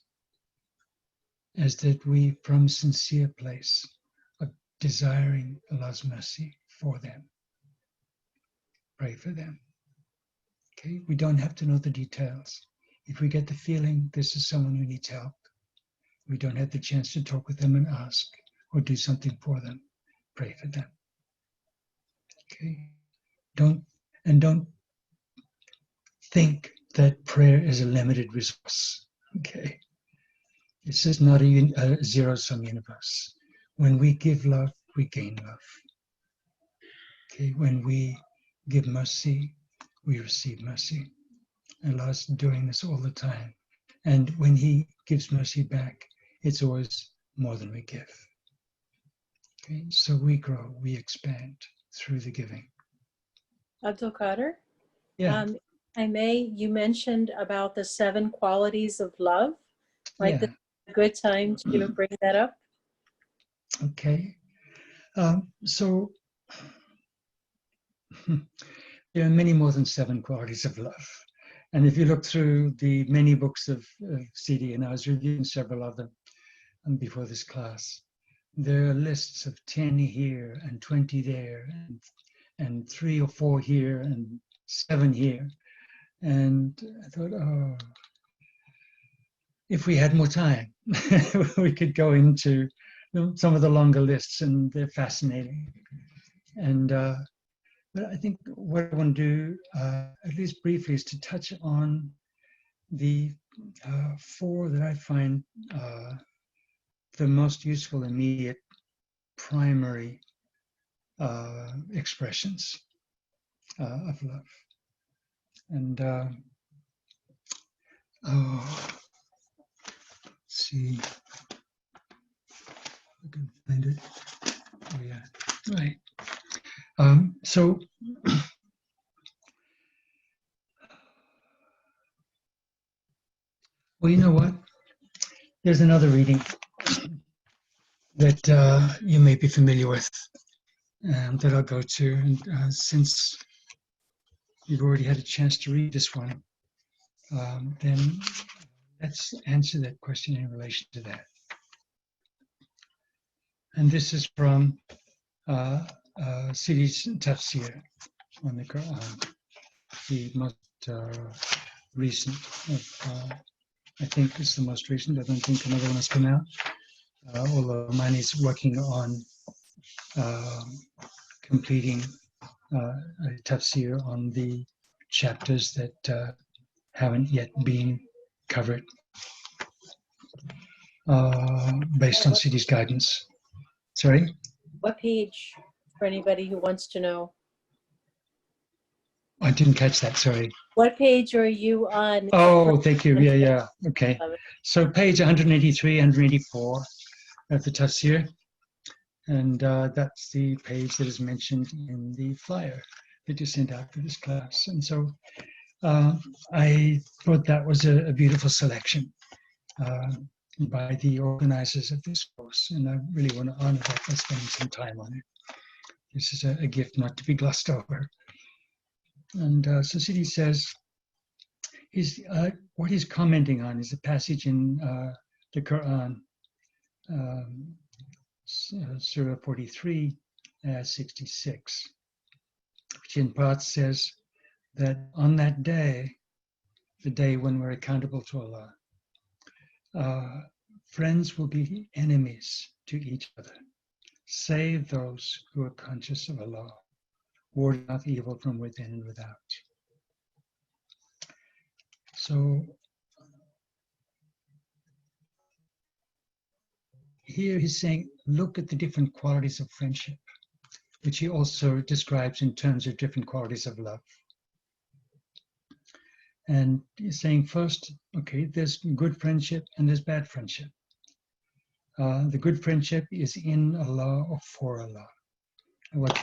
is that we, from sincere place, are desiring Allah's mercy for them. Pray for them. Okay? We don't have to know the details. If we get the feeling this is someone who needs help, we don't have the chance to talk with them and ask or do something for them, pray for them. Okay? Don't think that prayer is a limited resource. Okay? This is not a zero-sum universe. When we give love, we gain love. Okay? When we give mercy, we receive mercy. Allah's doing this all the time. And when He gives mercy back, it's always more than we give. Okay? So we grow, we expand through the giving. Abdul Qadir? Yeah. You mentioned about the 7 qualities of love. Right? Yeah. This is a good time to bring that up. Okay. So there are many more than 7 qualities of love. And if you look through the many books of CD, and I was reviewing several of them before this class, there are lists of 10 here and 20 there, and 3 or 4 here and 7 here. And I thought, oh, if we had more time, we could go into some of the longer lists, and they're fascinating. And but I think what I want to do, at least briefly, is to touch on the 4 that I find the most useful, immediate, primary expressions of love. And let's see if I can find it. Oh yeah, right. So well, you know what? There's another reading that you may be familiar with, that I'll go to. And since you've already had a chance to read this one, then let's answer that question in relation to that. And this is from Sidi's Tafsir on the Quran, the most recent. I think it's the most recent. I don't think another one has come out. Although mine is working on completing a tafsir on the chapters that haven't yet been covered, based on Sidi's guidance. Sorry? What page, for anybody who wants to know? I didn't catch that, sorry. What page are you on? Oh, thank you. Yeah. Okay. So page 183, 184 of the tafsir. And that's the page that is mentioned in the flyer that you sent out for this class. And so I thought that was a beautiful selection by the organizers of this course. And I really want to honor that by spending some time on it. This is a gift not to be glossed over. And so Sidi says, what he's commenting on is a passage in the Quran Surah 43, 66, which in part says that on that day, the day when we're accountable to Allah, friends will be enemies to each other, save those who are conscious of Allah, warding off evil from within and without. So here he's saying, look at the different qualities of friendship, which he also describes in terms of different qualities of love. And he's saying first, okay, there's good friendship and there's bad friendship. The good friendship is in Allah or for Allah.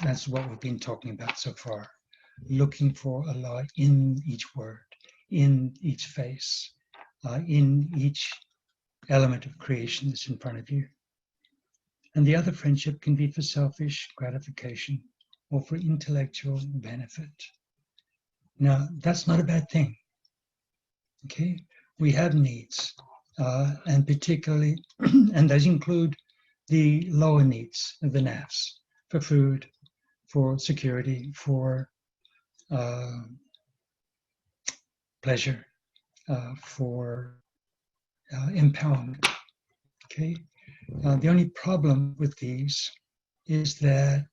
That's what we've been talking about so far. Looking for Allah in each word, in each face, in each element of creation that's in front of you. And the other friendship can be for selfish gratification or for intellectual benefit. Now, that's not a bad thing. Okay, we have needs, and particularly, and those include the lower needs of the nafs, for food, for security, for pleasure, for empowerment. Okay, the only problem with these is that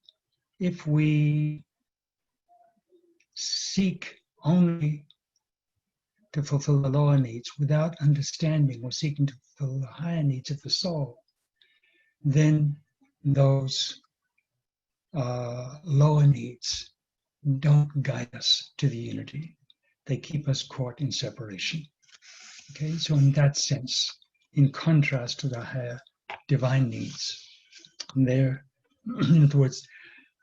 if we seek only to fulfill the lower needs without understanding or seeking to fulfill the higher needs of the soul, then those lower needs don't guide us to the unity. They keep us caught in separation. Okay, so in that sense, in contrast to the higher divine needs, there, in other words,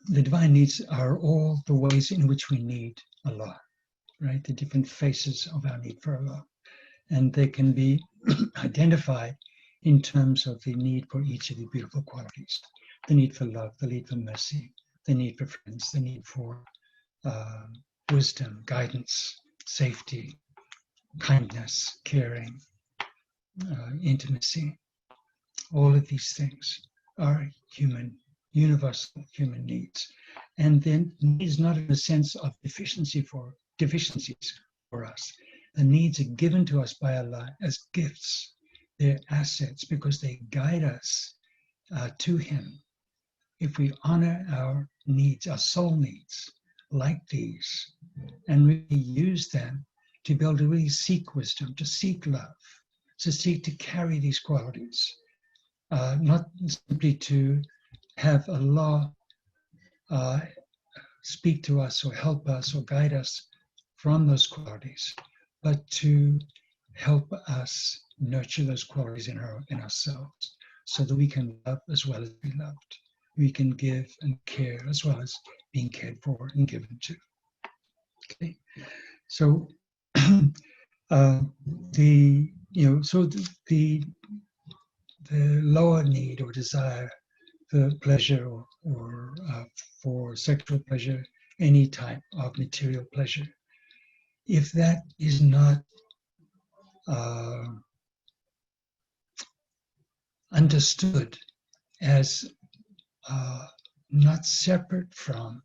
the divine needs are all the ways in which we need Allah, right? The different faces of our need for Allah. And they can be identified in terms of the need for each of the beautiful qualities. The need for love, the need for mercy, the need for friends, the need for wisdom, guidance, safety, kindness, caring, intimacy. All of these things are human, universal human needs. And then needs not in a sense of deficiencies for us. The needs are given to us by Allah as gifts. They're assets because they guide us to Him. If we honor our needs, our soul needs, like these, and really use them to be able to really seek wisdom, to seek love, to seek to carry these qualities, not simply to have Allah speak to us or help us or guide us from those qualities, but to help us nurture those qualities in ourselves so that we can love as well as be loved. We can give and care as well as being cared for and given to. Okay, so the lower need or desire for pleasure or for sexual pleasure, any type of material pleasure, if that is not understood as not separate from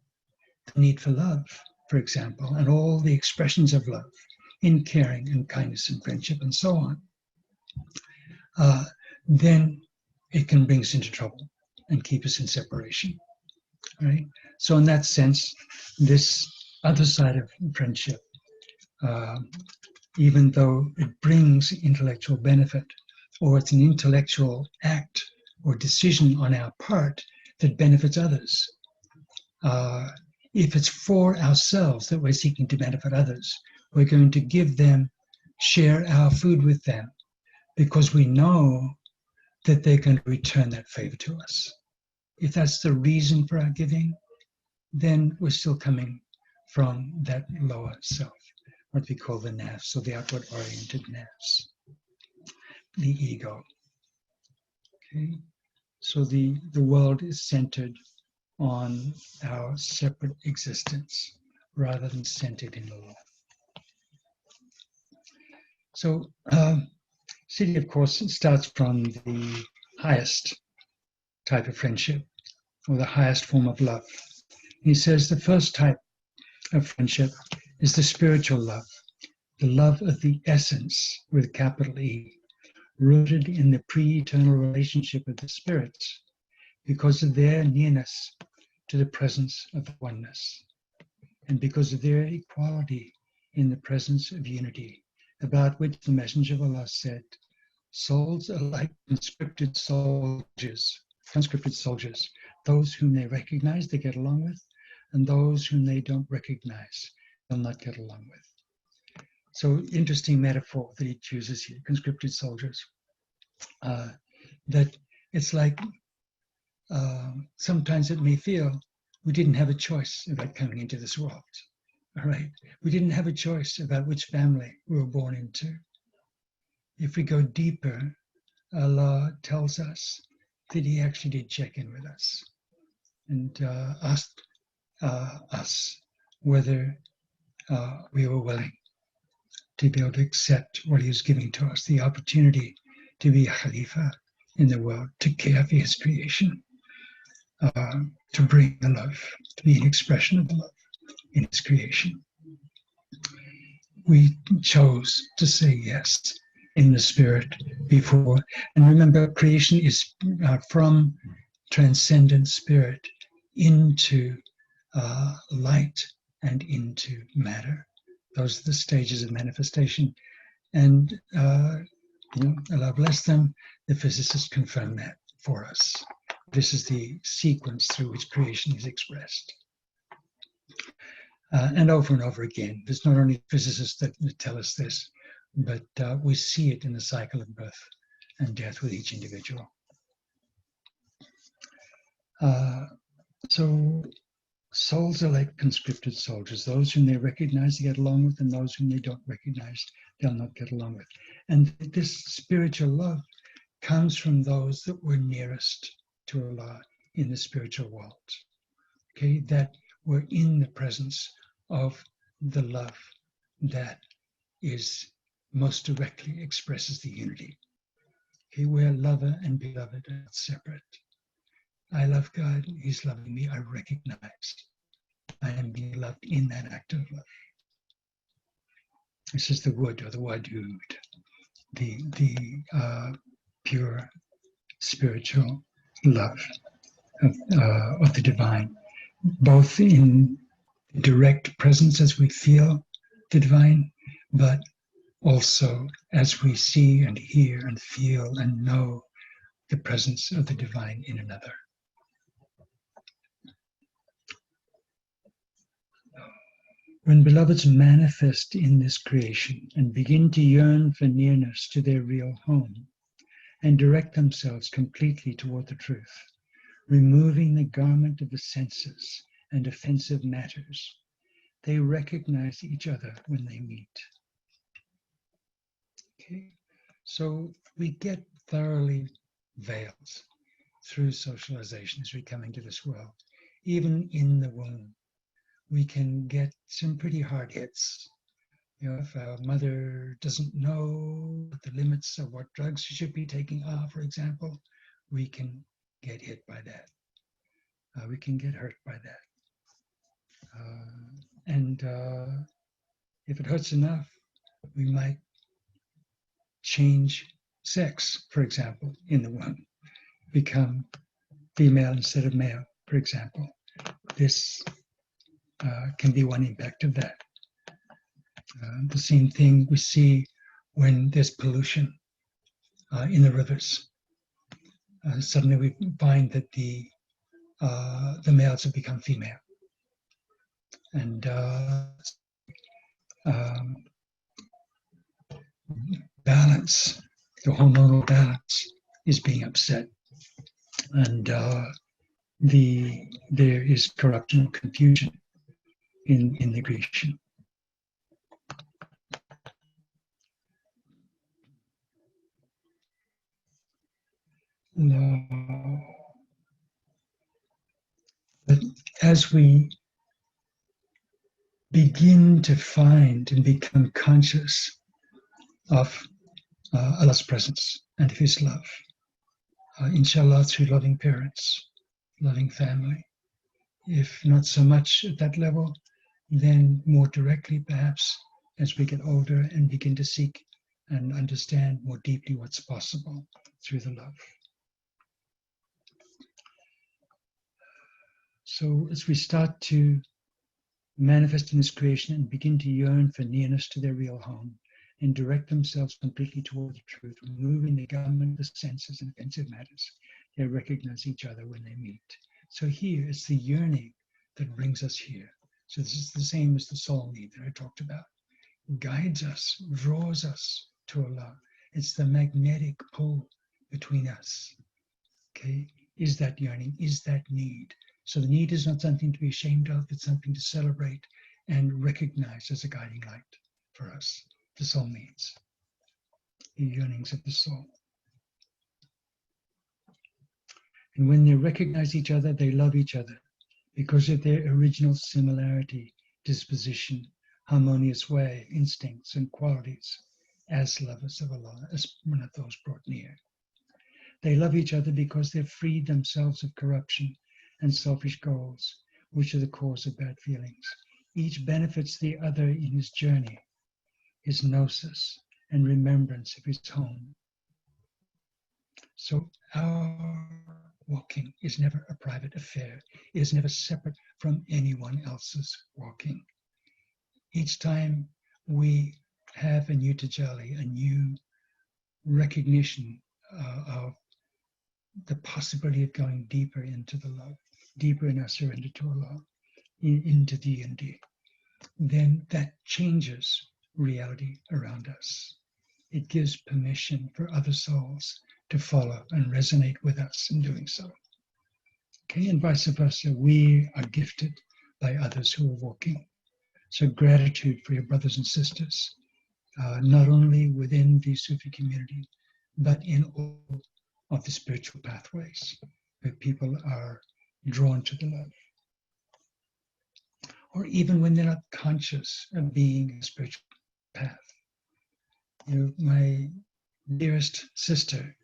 the need for love, for example, and all the expressions of love in caring and kindness and friendship and so on, then it can bring us into trouble and keep us in separation, right? So in that sense, this other side of friendship, even though it brings intellectual benefit, or it's an intellectual act or decision on our part that benefits others, if it's for ourselves that we're seeking to benefit others, we're going to give them, share our food with them, because we know that they're going to return that favor to us. If that's the reason for our giving, then we're still coming from that lower self, what we call the nafs, or the outward-oriented nafs, the ego. Okay, so the world is centered on our separate existence rather than centered in Allah. So, Siddhi, of course, starts from the highest type of friendship, or the highest form of love. He says the first type of friendship is the spiritual love, the love of the essence with capital E, rooted in the pre-eternal relationship of the spirits because of their nearness to the presence of oneness, and because of their equality in the presence of unity, about which the Messenger of Allah said, souls are like conscripted soldiers, those whom they recognize, they get along with, and those whom they don't recognize, they'll not get along with. So interesting metaphor that he chooses here, conscripted soldiers. That it's like sometimes it may feel we didn't have a choice about coming into this world. All right, we didn't have a choice about which family we were born into. If we go deeper, Allah tells us that He actually did check in with us and asked us whether we were willing to be able to accept what He was giving to us, the opportunity to be a Khalifa in the world, to care for His creation, to bring the love, to be an expression of the love in His creation. We chose to say yes in the spirit before. And remember, creation is from transcendent spirit into light and into matter. Those are the stages of manifestation. And Allah bless them, the physicists confirm that for us. This is the sequence through which creation is expressed. And over again. There's not only physicists that tell us this, but we see it in the cycle of birth and death with each individual. So souls are like conscripted soldiers. Those whom they recognize, they get along with, and those whom they don't recognize, they'll not get along with. And this spiritual love comes from those that were nearest to Allah in the spiritual world. Okay, that were in the presence of the love that is most directly expresses the unity. Okay, where lover and beloved are separate. I love God, He's loving me, I recognize I am being loved in that act of love. This is the wud or the wadud, the pure spiritual love of the divine, both in direct presence as we feel the divine, but also as we see and hear and feel and know the presence of the divine in another. When beloveds manifest in this creation and begin to yearn for nearness to their real home and direct themselves completely toward the truth, removing the garment of the senses and offensive matters, they recognize each other when they meet. Okay, so we get thoroughly veiled through socialization as we come into this world. Even in the womb, we can get some pretty hard hits. You know, if our mother doesn't know the limits of what drugs she should be taking, for example, we can get hit by that. We can get hurt by that. And if it hurts enough, we might change sex, for example, in the womb, become female instead of male, for example. This can be one impact of that. The same thing we see when there's pollution in the rivers. Suddenly we find that the males have become female. And balance, the hormonal balance is being upset. And there is corruption and confusion in the creation. But as we begin to find and become conscious of Allah's presence and of His love, inshallah, through loving parents, loving family. If not so much at that level, then more directly, perhaps, as we get older and begin to seek and understand more deeply what's possible through the love. So as we start to manifest in this creation and begin to yearn for nearness to their real home and direct themselves completely toward the truth, removing the government of the senses and offensive matters, they recognize each other when they meet. So here, it's the yearning that brings us here. So this is the same as the soul need that I talked about. Guides us, draws us to Allah. It's the magnetic pull between us. Okay, is that yearning, is that need. So the need is not something to be ashamed of, it's something to celebrate and recognize as a guiding light for us. The soul needs, the yearnings of the soul. And when they recognize each other, they love each other because of their original similarity, disposition, harmonious way, instincts, and qualities as lovers of Allah, as one of those brought near. They love each other because they've freed themselves of corruption and selfish goals, which are the cause of bad feelings. Each benefits the other in his journey, his gnosis, and remembrance of his home. So our walking is never a private affair. It is never separate from anyone else's walking. Each time we have a new tajalli, a new recognition of the possibility of going deeper into the love, deeper in our surrender to Allah, into the unity, then that changes reality around us. It gives permission for other souls to follow and resonate with us in doing so. Okay, and vice versa, we are gifted by others who are walking. So gratitude for your brothers and sisters, not only within the Sufi community, but in all of the spiritual pathways where people are drawn to the love. Or even when they're not conscious of being a spiritual path. You know, my dearest sister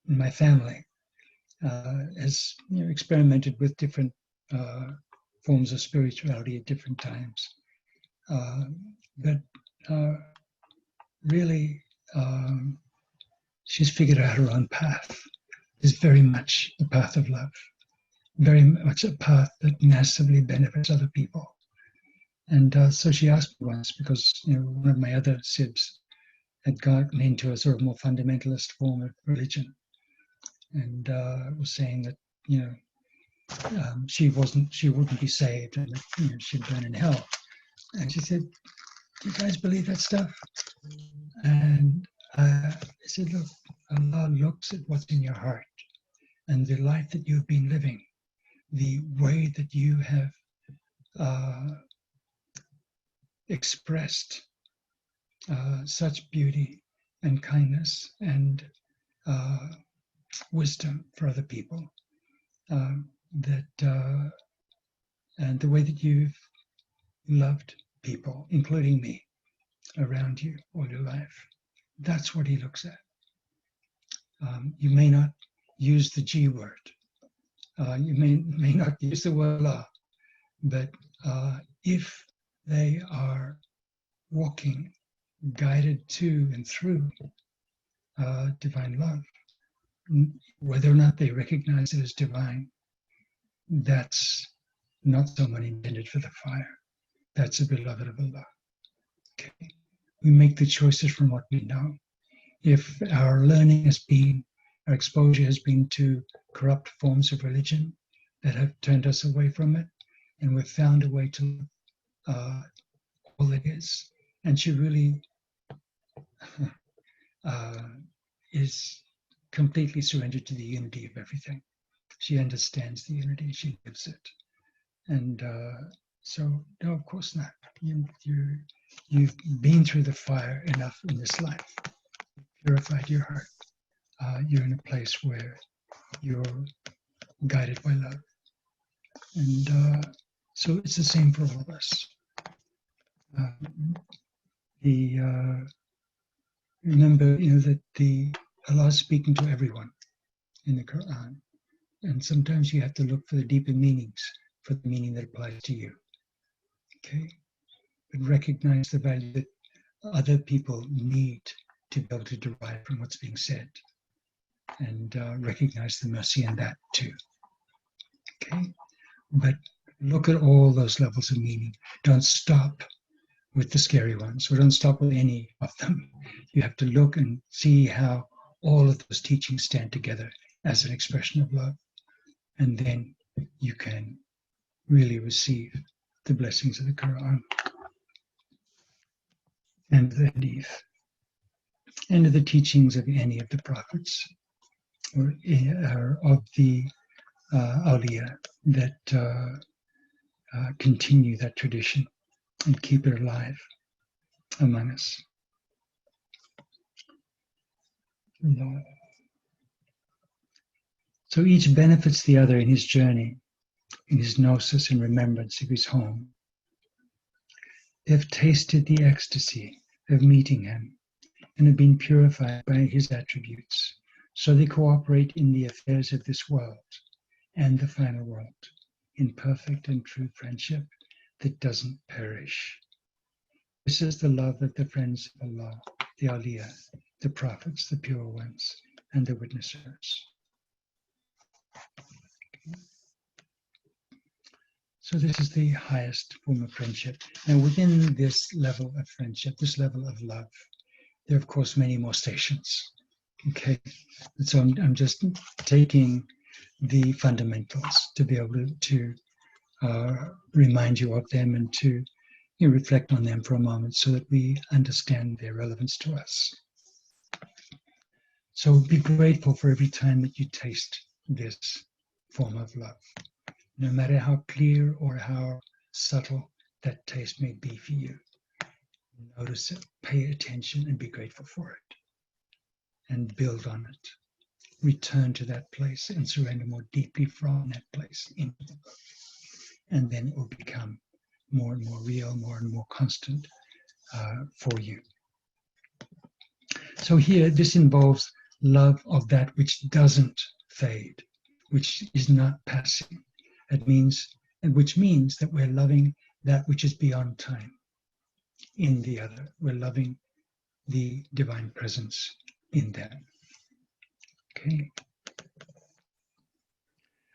in my family has experimented with different forms of spirituality at different times. But really, she's figured out her own path. It's very much the path of love, very much a path that massively benefits other people. And so she asked me once, because one of my other sibs had gotten into a sort of more fundamentalist form of religion, and was saying that she wouldn't be saved, and that, she'd burn in hell. And she said, "Do you guys believe that stuff?" And I said, "Look, Allah looks at what's in your heart and the life that you've been living, the way that you have expressed such beauty and kindness and wisdom for other people, and the way that you've loved people, including me, around you all your life. That's what he looks at. You may not use the G word. You may not use the word Allah, but if they are walking, guided to and through divine love, whether or not they recognize it as divine, that's not someone intended for the fire. That's a beloved of Allah. Okay. We make the choices from what we know. If our learning has been, our exposure has been to corrupt forms of religion that have turned us away from it, and we've found a way to all it is, and she really is completely surrendered to the unity of everything. She understands the unity, she lives it. And so, no, of course not. You've been through the fire enough in this life. You've purified your heart. You're in a place where you're guided by love. And so it's the same for all of us. Remember, that Allah is speaking to everyone. in the Quran. And sometimes you have to look for the deeper meanings, for the meaning that applies to you. Okay? But recognize the value that other people need to be able to derive from what's being said. And recognize the mercy in that too. Okay? But look at all those levels of meaning. Don't stop with the scary ones, or don't stop with any of them. You have to look and see how all of those teachings stand together as an expression of love. And then you can really receive the blessings of the Quran and the Hadith and of the teachings of any of the prophets or of the awliya that continue that tradition and keep it alive among us. So each benefits the other in his journey, in his gnosis and remembrance of his home. They have tasted the ecstasy of meeting him and have been purified by his attributes. So they cooperate in the affairs of this world and the final world in perfect and true friendship that doesn't perish. This is the love of the friends of Allah, the awliya, the prophets, the pure ones, and the witnessers. So this is the highest form of friendship. And within this level of friendship, this level of love, there are of course many more stations. Okay, and so I'm just taking the fundamentals to be able to remind you of them and to reflect on them for a moment so that we understand their relevance to us. So be grateful for every time that you taste this form of love, no matter how clear or how subtle that taste may be for you. Notice it, pay attention, and be grateful for it. And build on it. Return to that place and surrender more deeply from that place into the love. And then it will become more and more real, more and more constant for you. So here, this involves love of that which doesn't fade, which is not passing. Which means that we're loving that which is beyond time in the other. We're loving the divine presence in that. Okay.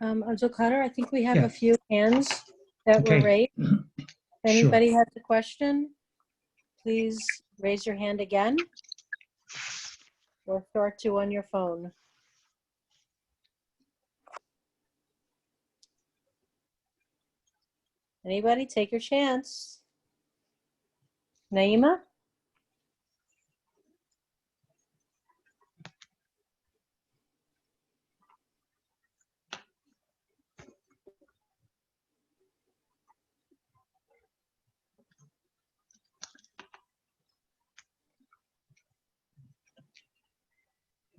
Abdul-Qadir, I think we have a few hands that were raised. If anybody has a question, please raise your hand again or star 2 on your phone. Anybody, take your chance. Naima?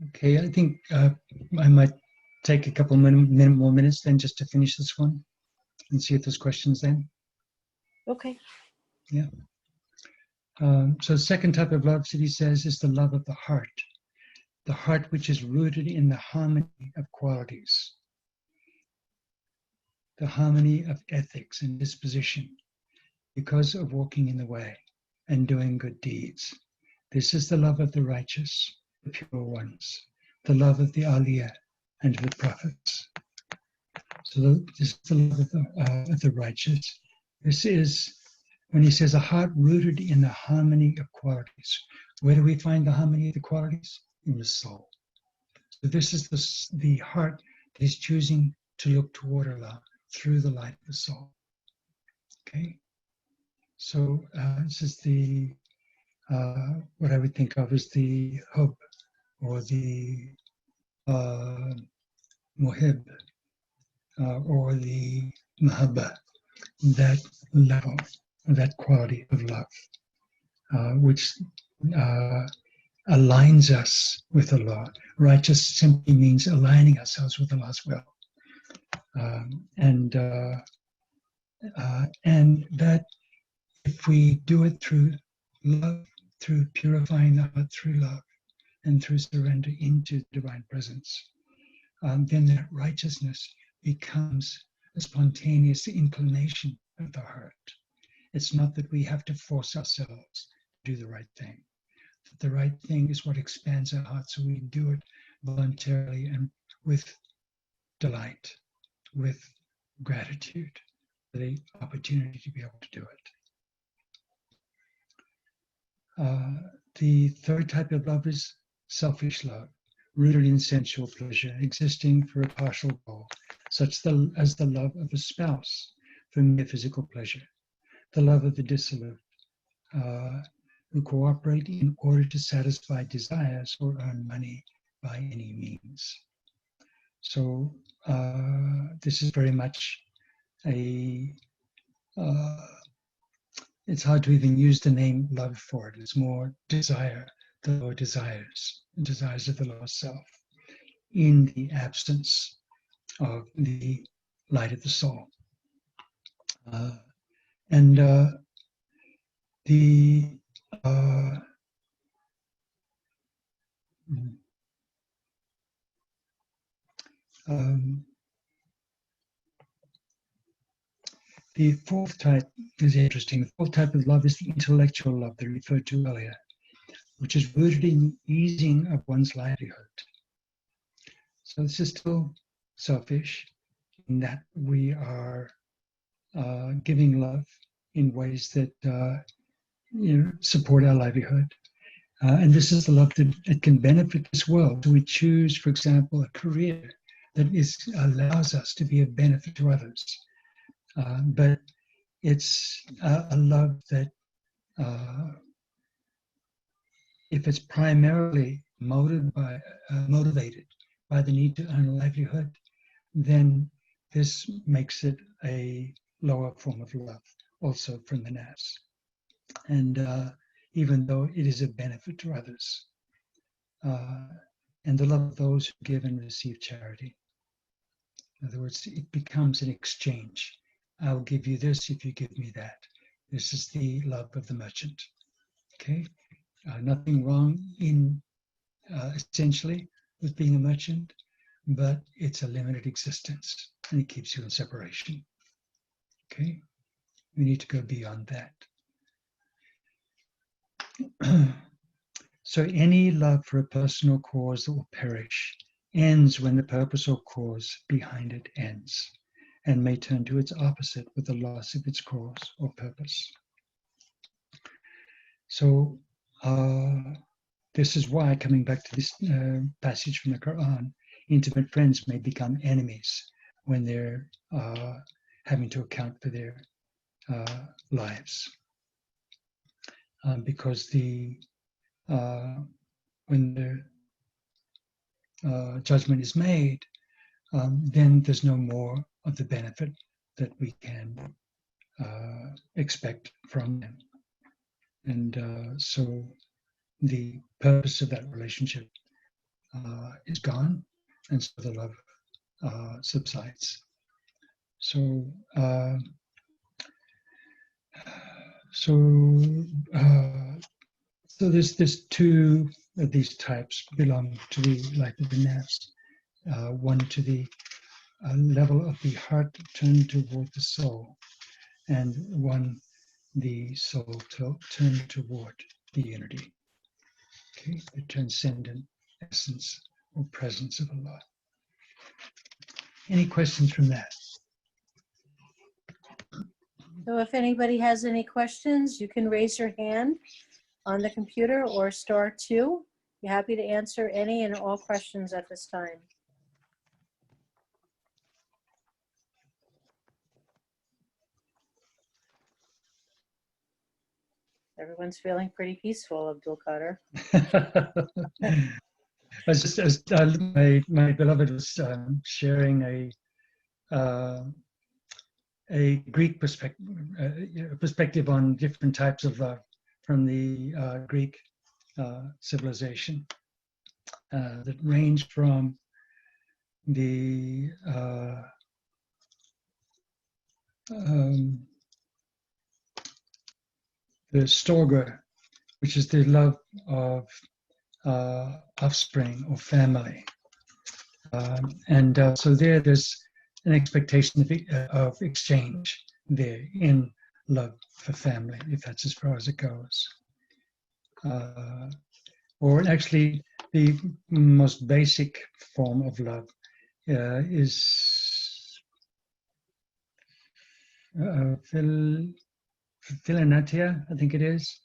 Okay, I think I might take a couple more minutes then just to finish this one and see if there's questions then. Okay. Yeah. So the second type of love, Siddhi says, is the love of the heart which is rooted in the harmony of qualities, the harmony of ethics and disposition, because of walking in the way and doing good deeds. This is the love of the righteous, the pure ones, the love of the awliya and of the prophets. So this is the love of the righteous. This is when he says a heart rooted in the harmony of qualities. Where do we find the harmony of the qualities? In the soul. So this is the heart that is choosing to look toward Allah through the light of the soul. Okay? So this is the what I would think of as the hub or the muhib or the mahabba, that level, that quality of love, which aligns us with Allah. Righteous simply means aligning ourselves with Allah's will. And that if we do it through love, through purifying the heart through love, and through surrender into divine presence, then that righteousness becomes a spontaneous inclination of the heart. It's not that we have to force ourselves to do the right thing. The right thing is what expands our heart, so we do it voluntarily and with delight, with gratitude for the opportunity to be able to do it. The third type of love is selfish love, rooted in sensual pleasure, existing for a partial goal, such as the love of a spouse for mere physical pleasure, the love of the dissolute, who cooperate in order to satisfy desires or earn money by any means. So this is very much it's hard to even use the name love for it. It's more desire, the lower desires of the lower self, in the absence of the light of the soul. The fourth type is interesting. The fourth type of love is the intellectual love that I referred to earlier, which is rooted in easing of one's livelihood. So this is still selfish in that we are giving love in ways that support our livelihood. And this is the love that it can benefit this world. So we choose, for example, a career that allows us to be of benefit to others. But it's a love that, if it's primarily motivated by the need to earn a livelihood, then this makes it a lower form of love, also from the Nafs. And even though it is a benefit to others, and the love of those who give and receive charity. In other words, it becomes an exchange. I'll give you this if you give me that. This is the love of the merchant. Okay, nothing wrong in essentially with being a merchant, but it's a limited existence and it keeps you in separation. Okay, we need to go beyond that. So any love for a personal cause that will perish ends when the purpose or cause behind it ends, and may turn to its opposite with the loss of its cause or purpose. So this is why, coming back to this passage from the Quran, intimate friends may become enemies when they're having to account for their lives. Because when the judgment is made, then there's no more of the benefit that we can expect from them. And so the purpose of that relationship is gone, and so the love subsides. So there's two of these types belong to the life of the Nafs. One to the level of the heart turned toward the soul, and one the soul turned toward the unity. Okay, the transcendent essence or presence of Allah. Any questions from that? So if anybody has any questions, you can raise your hand on the computer or *2. Be happy to answer any and all questions at this time. Everyone's feeling pretty peaceful, Abdul Qadir. My beloved was sharing a Greek perspective on different types of love from the Greek civilization that ranged from the storge, which is the love of offspring or family, So there's an expectation of exchange there in love for family, if that's as far as it goes. Or actually, the most basic form of love is Philanatia, I think it is,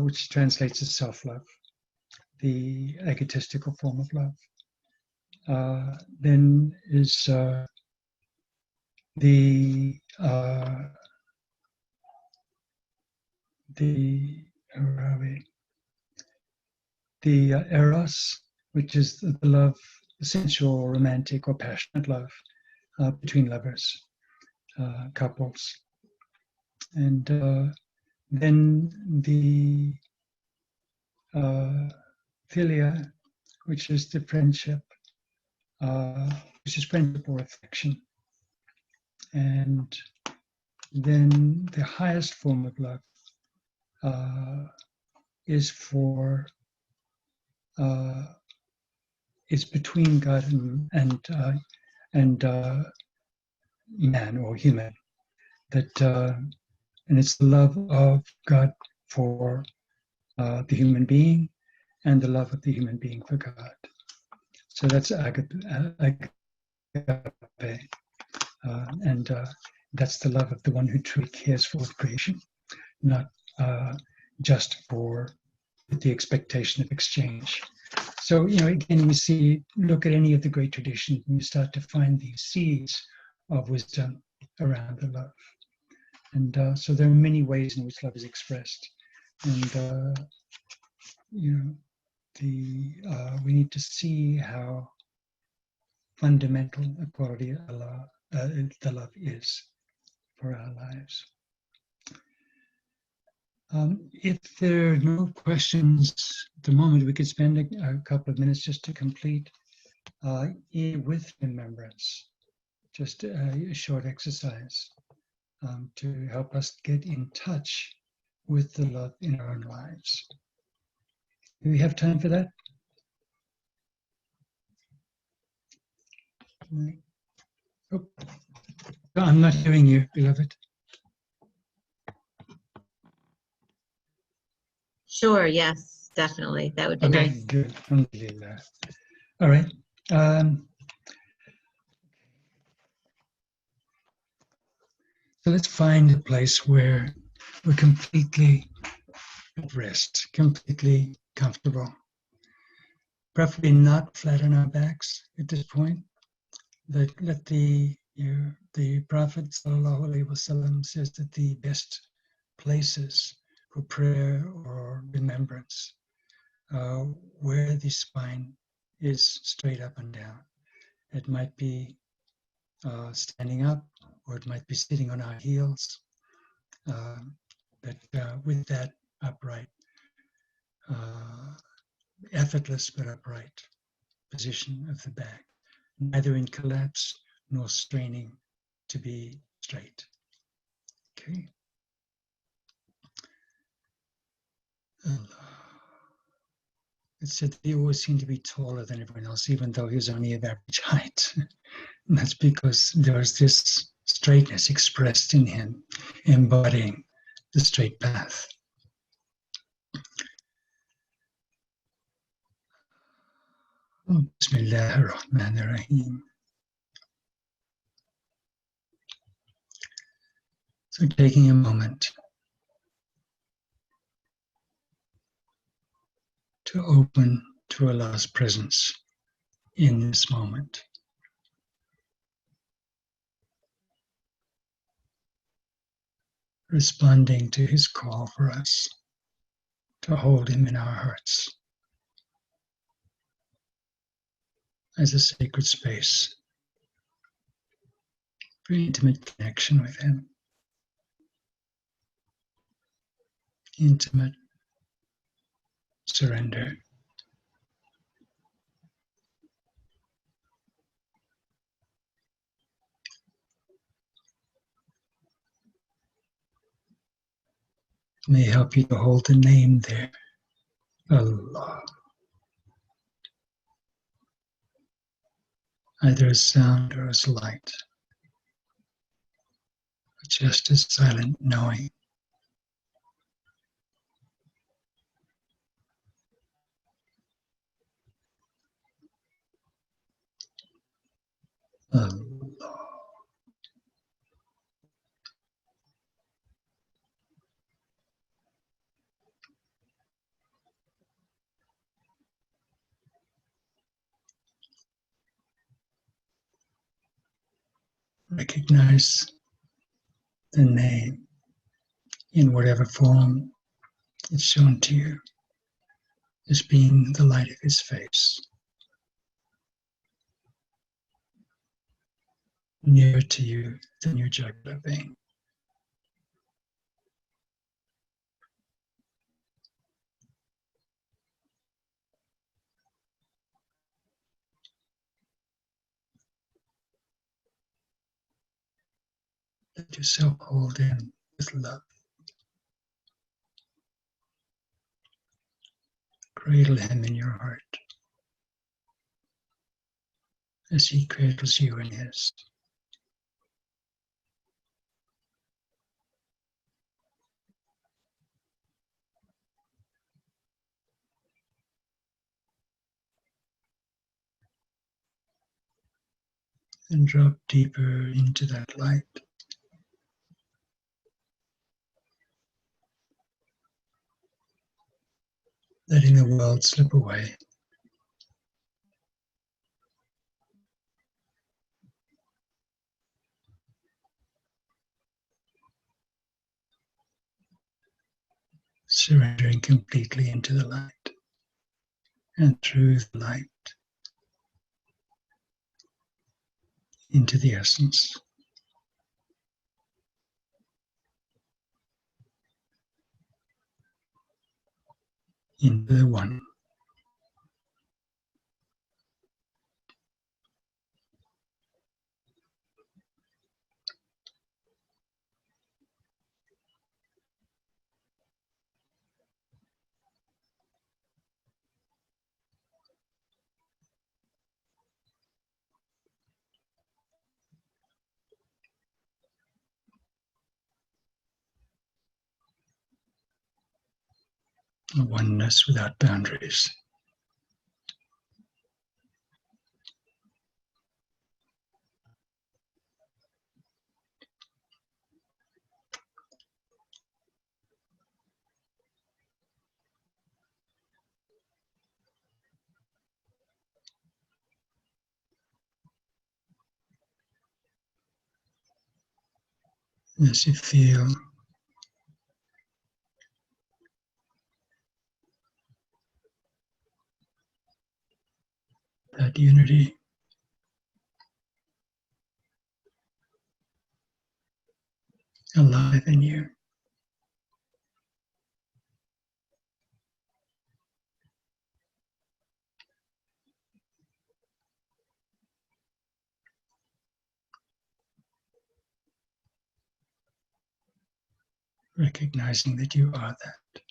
which translates as self-love, the egotistical form of love. Then is the eros, which is the love, sensual, romantic, or passionate love between lovers, couples. And then the philia, which is the friendship, which is friendship or affection. And then the highest form of love is between God and man or human. And it's the love of God for the human being, and the love of the human being for God. So that's agape, and that's the love of the one who truly cares for creation, not just for the expectation of exchange. So, again, look at any of the great traditions, and you start to find these seeds of wisdom around the love. And so there are many ways in which love is expressed. And, we need to see how fundamental a quality the love is for our lives. If there are no questions at the moment, we could spend a couple of minutes just to complete with remembrance, just a short exercise to help us get in touch with the love in our own lives. Do we have time for that? Oh, I'm not hearing you, beloved. Sure, yes, definitely. That would be okay, nice. Good. Alhamdulillah. All right. So let's find a place where we're completely at rest, completely comfortable. Preferably not flat on our backs at this point. Let the Prophet ﷺ says that the best places for prayer or remembrance where the spine is straight up and down. It might be standing up, or it might be sitting on our heels, but with that upright, effortless but upright position of the back, neither in collapse nor straining to be straight. Okay. It said that he always seemed to be taller than everyone else, even though he was only of average height. And that's because there was this straightness expressed in him, embodying the straight path. Bismillahir Rahmanir Rahim. So taking a moment to open to Allah's presence in this moment. Responding to his call for us to hold him in our hearts as a sacred space for intimate connection with him, intimate surrender. May help you to hold the name there, Allah. either as sound or as light, or just as silent knowing. Allah. Recognize the name in whatever form it's shown to you as being the light of his face, nearer to you than your jugular vein. Let yourself hold in with love. Cradle him in your heart as he cradles you in his. And drop deeper into that light, letting the world slip away. Surrendering completely into the light and through the light into the essence, into the one. A oneness without boundaries. As you feel that unity, alive in you, recognizing that you are that.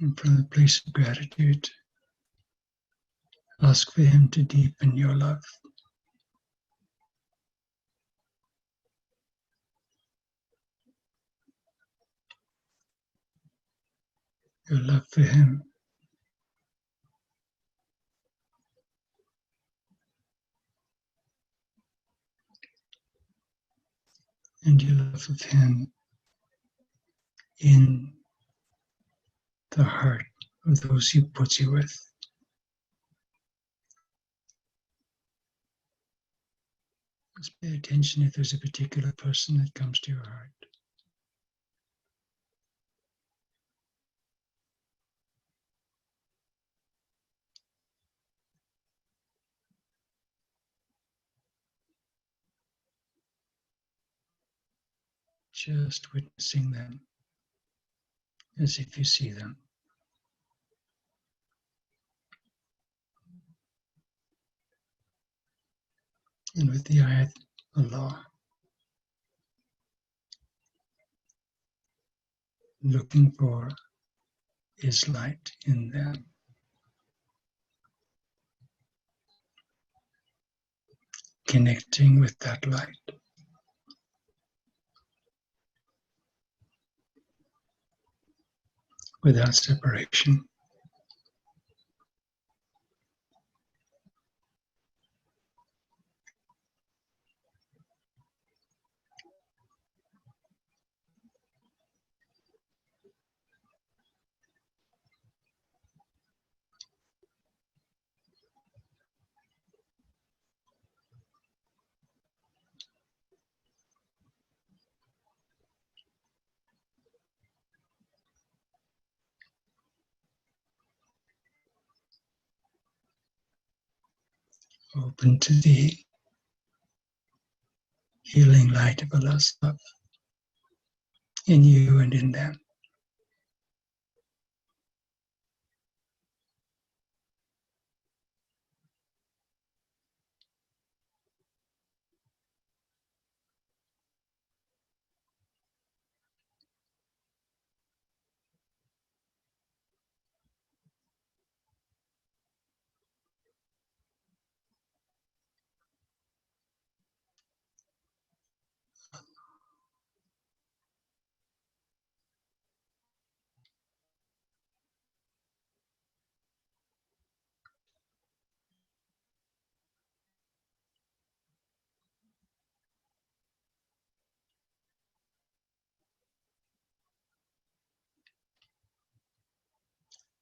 And from the place of gratitude, ask for him to deepen your love for him, and your love of Him in the heart of those He puts you with. Just pay attention if there's a particular person that comes to your heart. Just witnessing them as if you see them. And with the ayat Allah, looking for His light in them. Connecting with that light. Without separation. Open to the healing light of Allah's love in you and in them.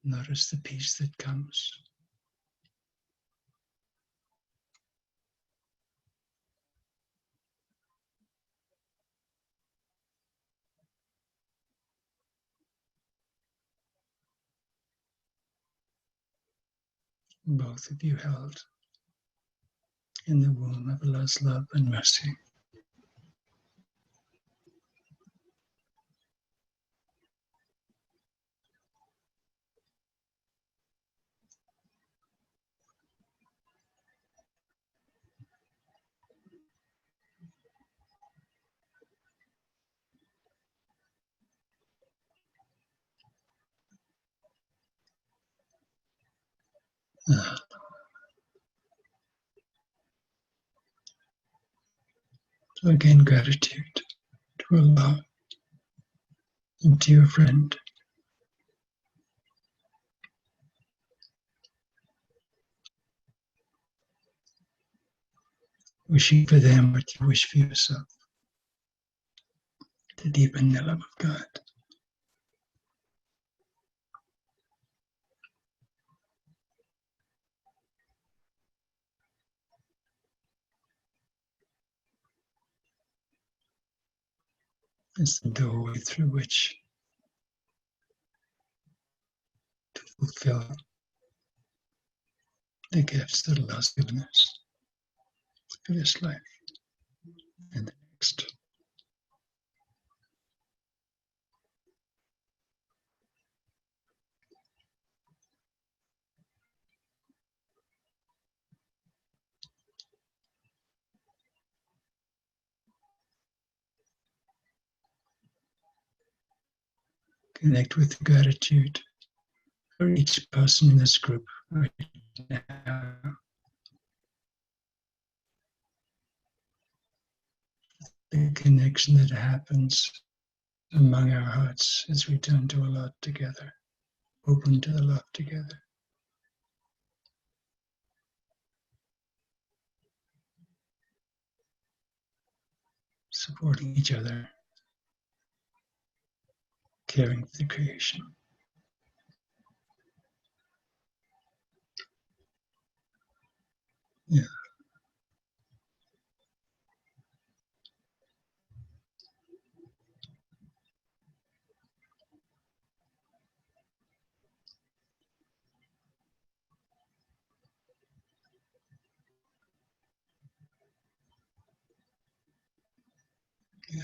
Notice the peace that comes. Both of you held in the womb of Allah's love and mercy. So again, gratitude to Allah and to your friend. Wishing for them what you wish for yourself, to deepen the love of God. It's the doorway through which to fulfill the gifts that Allah has given us for this life and the next. Connect with gratitude for each person in this group right now. The connection that happens among our hearts as we turn to Allah together, open to the love together. supporting each other, caring for the creation. Yeah. Yeah.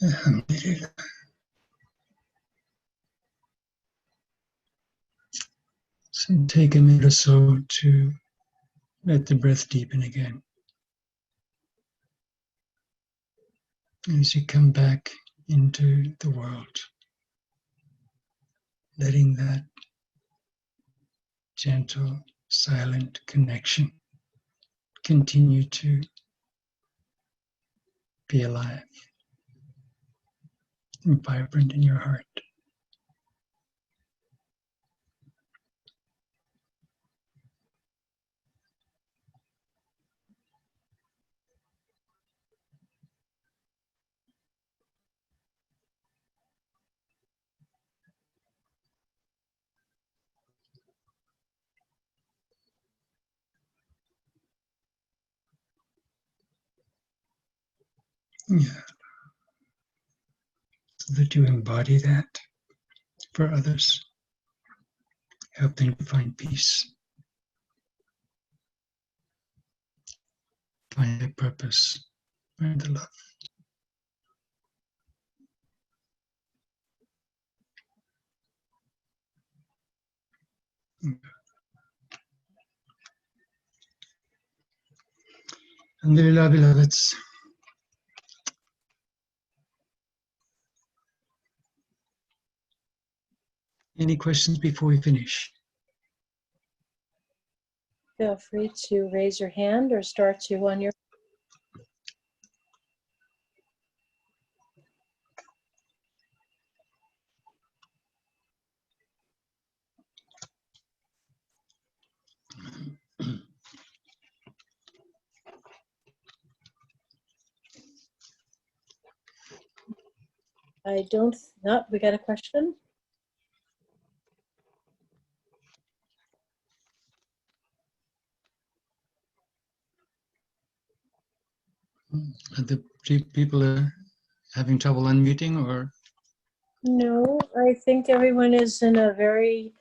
Alhamdulillah. So take a minute or so to let the breath deepen again. As you come back into the world, letting that gentle, silent connection continue to be alive and vibrant in your heart. Yeah. So that you embody that for others. Help them to find peace, find their purpose, find the love. Alhamdulillah, beloveds. Any questions before we finish? Feel free to raise your hand or start to on your. I don't, no, we got a question? Are the people having trouble unmuting, or? No, I think everyone is in a very,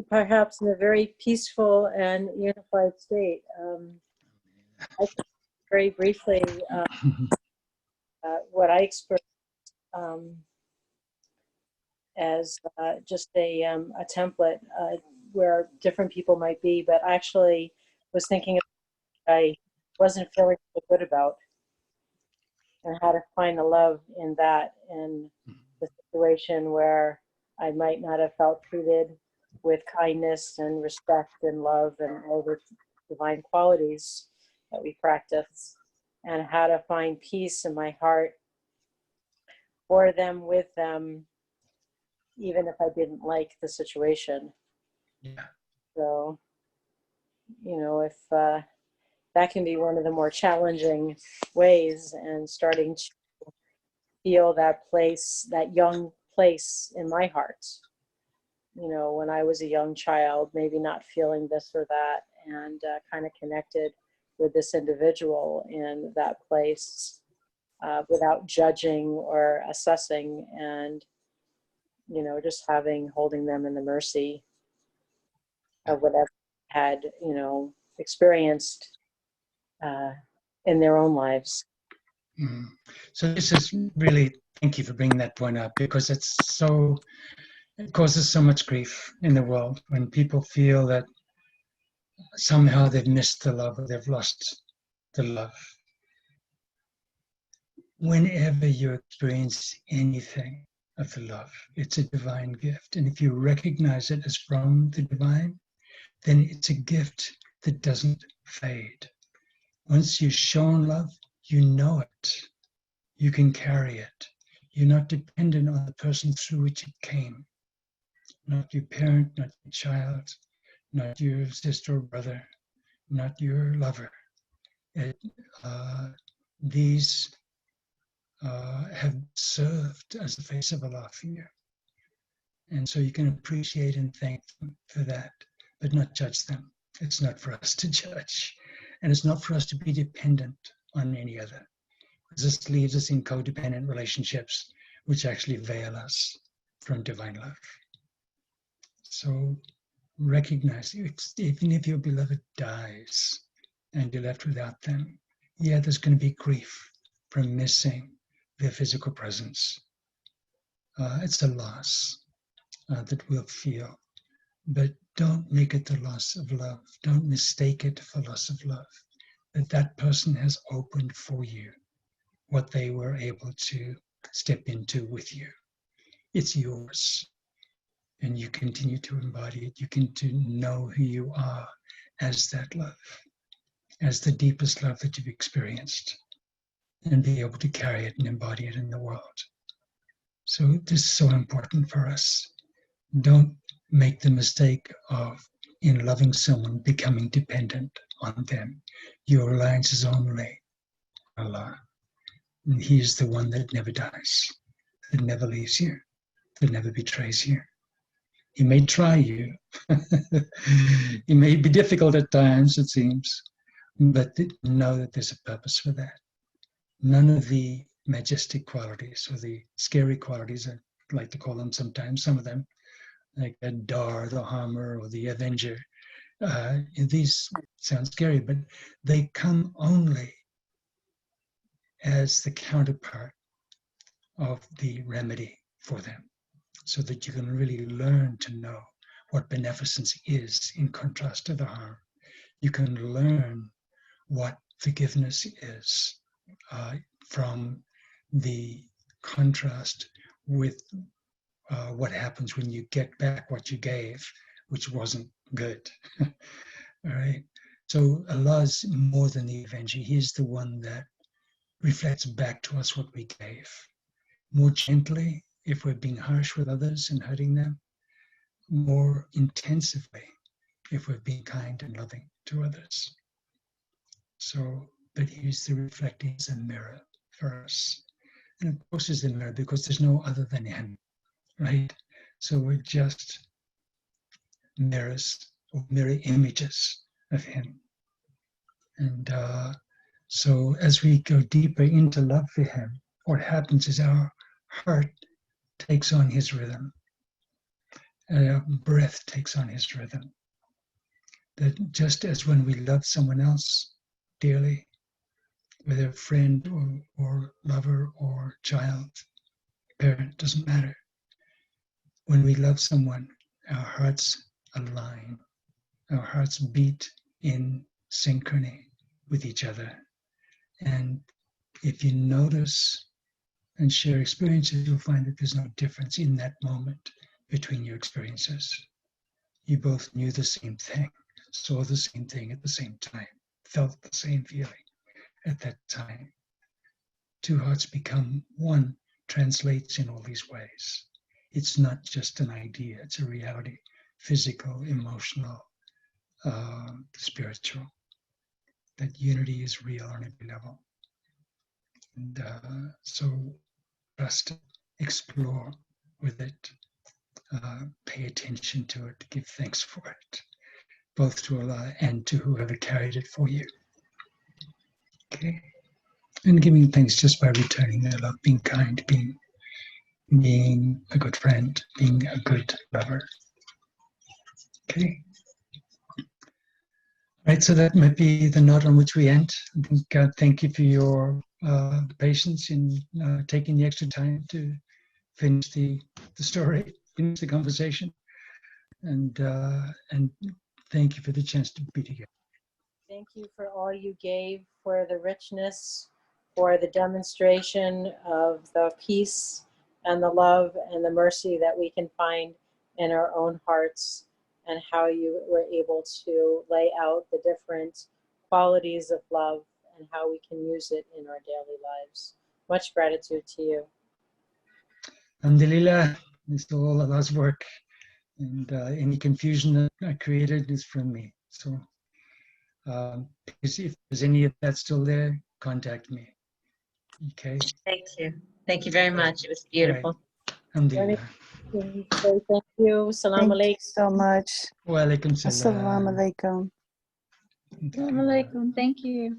perhaps in a very peaceful and unified state. I think very briefly what I experienced as just a template where different people might be, but I actually was thinking of what I wasn't feeling so good about and how to find the love in that, in the situation where I might not have felt treated with kindness and respect and love and all the divine qualities that we practice, and how to find peace in my heart for them, with them, even if I didn't like the situation. Yeah. So, you know, if that can be one of the more challenging ways, and starting to feel that place, that young place in my heart. You know, when I was a young child, maybe not feeling this or that, and kind of connected with this individual in that place without judging or assessing, and, you know, just holding them in the mercy of whatever had, you know, experienced in their own lives. Mm. So this is really, thank you for bringing that point up, because it causes so much grief in the world when people feel that somehow they've missed the love or they've lost the love. Whenever you experience anything of the love, it's a divine gift. And if you recognize it as from the divine, then it's a gift that doesn't fade. Once you've shown love, you know it. You can carry it. You're not dependent on the person through which it came. Not your parent, not your child, not your sister or brother, not your lover. These have served as the face of Allah for you. And so you can appreciate and thank them for that, but not judge them. It's not for us to judge. And it's not for us to be dependent on any other. This leaves us in codependent relationships, which actually veil us from divine love. So recognize, even if your beloved dies and you're left without them, yeah, there's going to be grief from missing their physical presence. It's a loss that we'll feel, but don't make it the loss of love. Don't mistake it for loss of love. That person has opened for you what they were able to step into with you. It's yours. And you continue to embody it. You can to know who you are as that love, as the deepest love that you've experienced, and be able to carry it and embody it in the world. So this is so important for us. Don't make the mistake of, in loving someone, becoming dependent on them. Your reliance is only Allah. And He is the one that never dies, that never leaves you, that never betrays you. He may try you. He may be difficult at times, it seems, but know that there's a purpose for that. None of the majestic qualities or the scary qualities, I like to call them sometimes, some of them, like the Dar, the Harmer, or the Avenger, these sound scary, but they come only as the counterpart of the remedy for them, so that you can really learn to know what beneficence is in contrast to the harm. You can learn what forgiveness is from the contrast with what happens when you get back what you gave, which wasn't good. All right. So Allah is more than the avenger. He is the one that reflects back to us what we gave. More gently if we're being harsh with others and hurting them, more intensively if we're being kind and loving to others. So, but He's the reflecting, He's a mirror for us. And of course He's the mirror because there's no other than Him, right? So we're just mirrors or mirror images of Him. And so as we go deeper into love for Him, what happens is our heart takes on His rhythm. And our breath takes on His rhythm. That just as when we love someone else dearly, whether a friend or lover or child, parent, doesn't matter. When we love someone, our hearts align. Our hearts beat in synchrony with each other. And if you notice and share experiences, you'll find that there's no difference in that moment between your experiences. You both knew the same thing, saw the same thing at the same time, felt the same feeling at that time. Two hearts become one translates in all these ways. It's not just an idea, it's a reality, physical, emotional, spiritual. That unity is real on every level. And so trust, explore with it, pay attention to it, give thanks for it, both to Allah and to whoever carried it for you. Okay? And giving thanks just by returning their love, being kind, being a good friend, being a good lover. Okay? Right, so that might be the note on which we end. God, thank you for your patience in taking the extra time to finish the story, finish the conversation, and thank you for the chance to be together. Thank you for all you gave, for the richness, for the demonstration of the peace and the love and the mercy that we can find in our own hearts, and how you were able to lay out the different qualities of love and how we can use it in our daily lives. Much gratitude to you. Alhamdulillah, it's all Allah's work, and any confusion that I created is from me. So Please, if there's any of that still there, contact me. Okay. Thank you. Thank you very much. It was beautiful. Alhamdulillah. Thank you. Salam Thank you alaikum. so much. Wa alaikum Assalamu salam. alaikum. Assalamu alaikum. Thank you.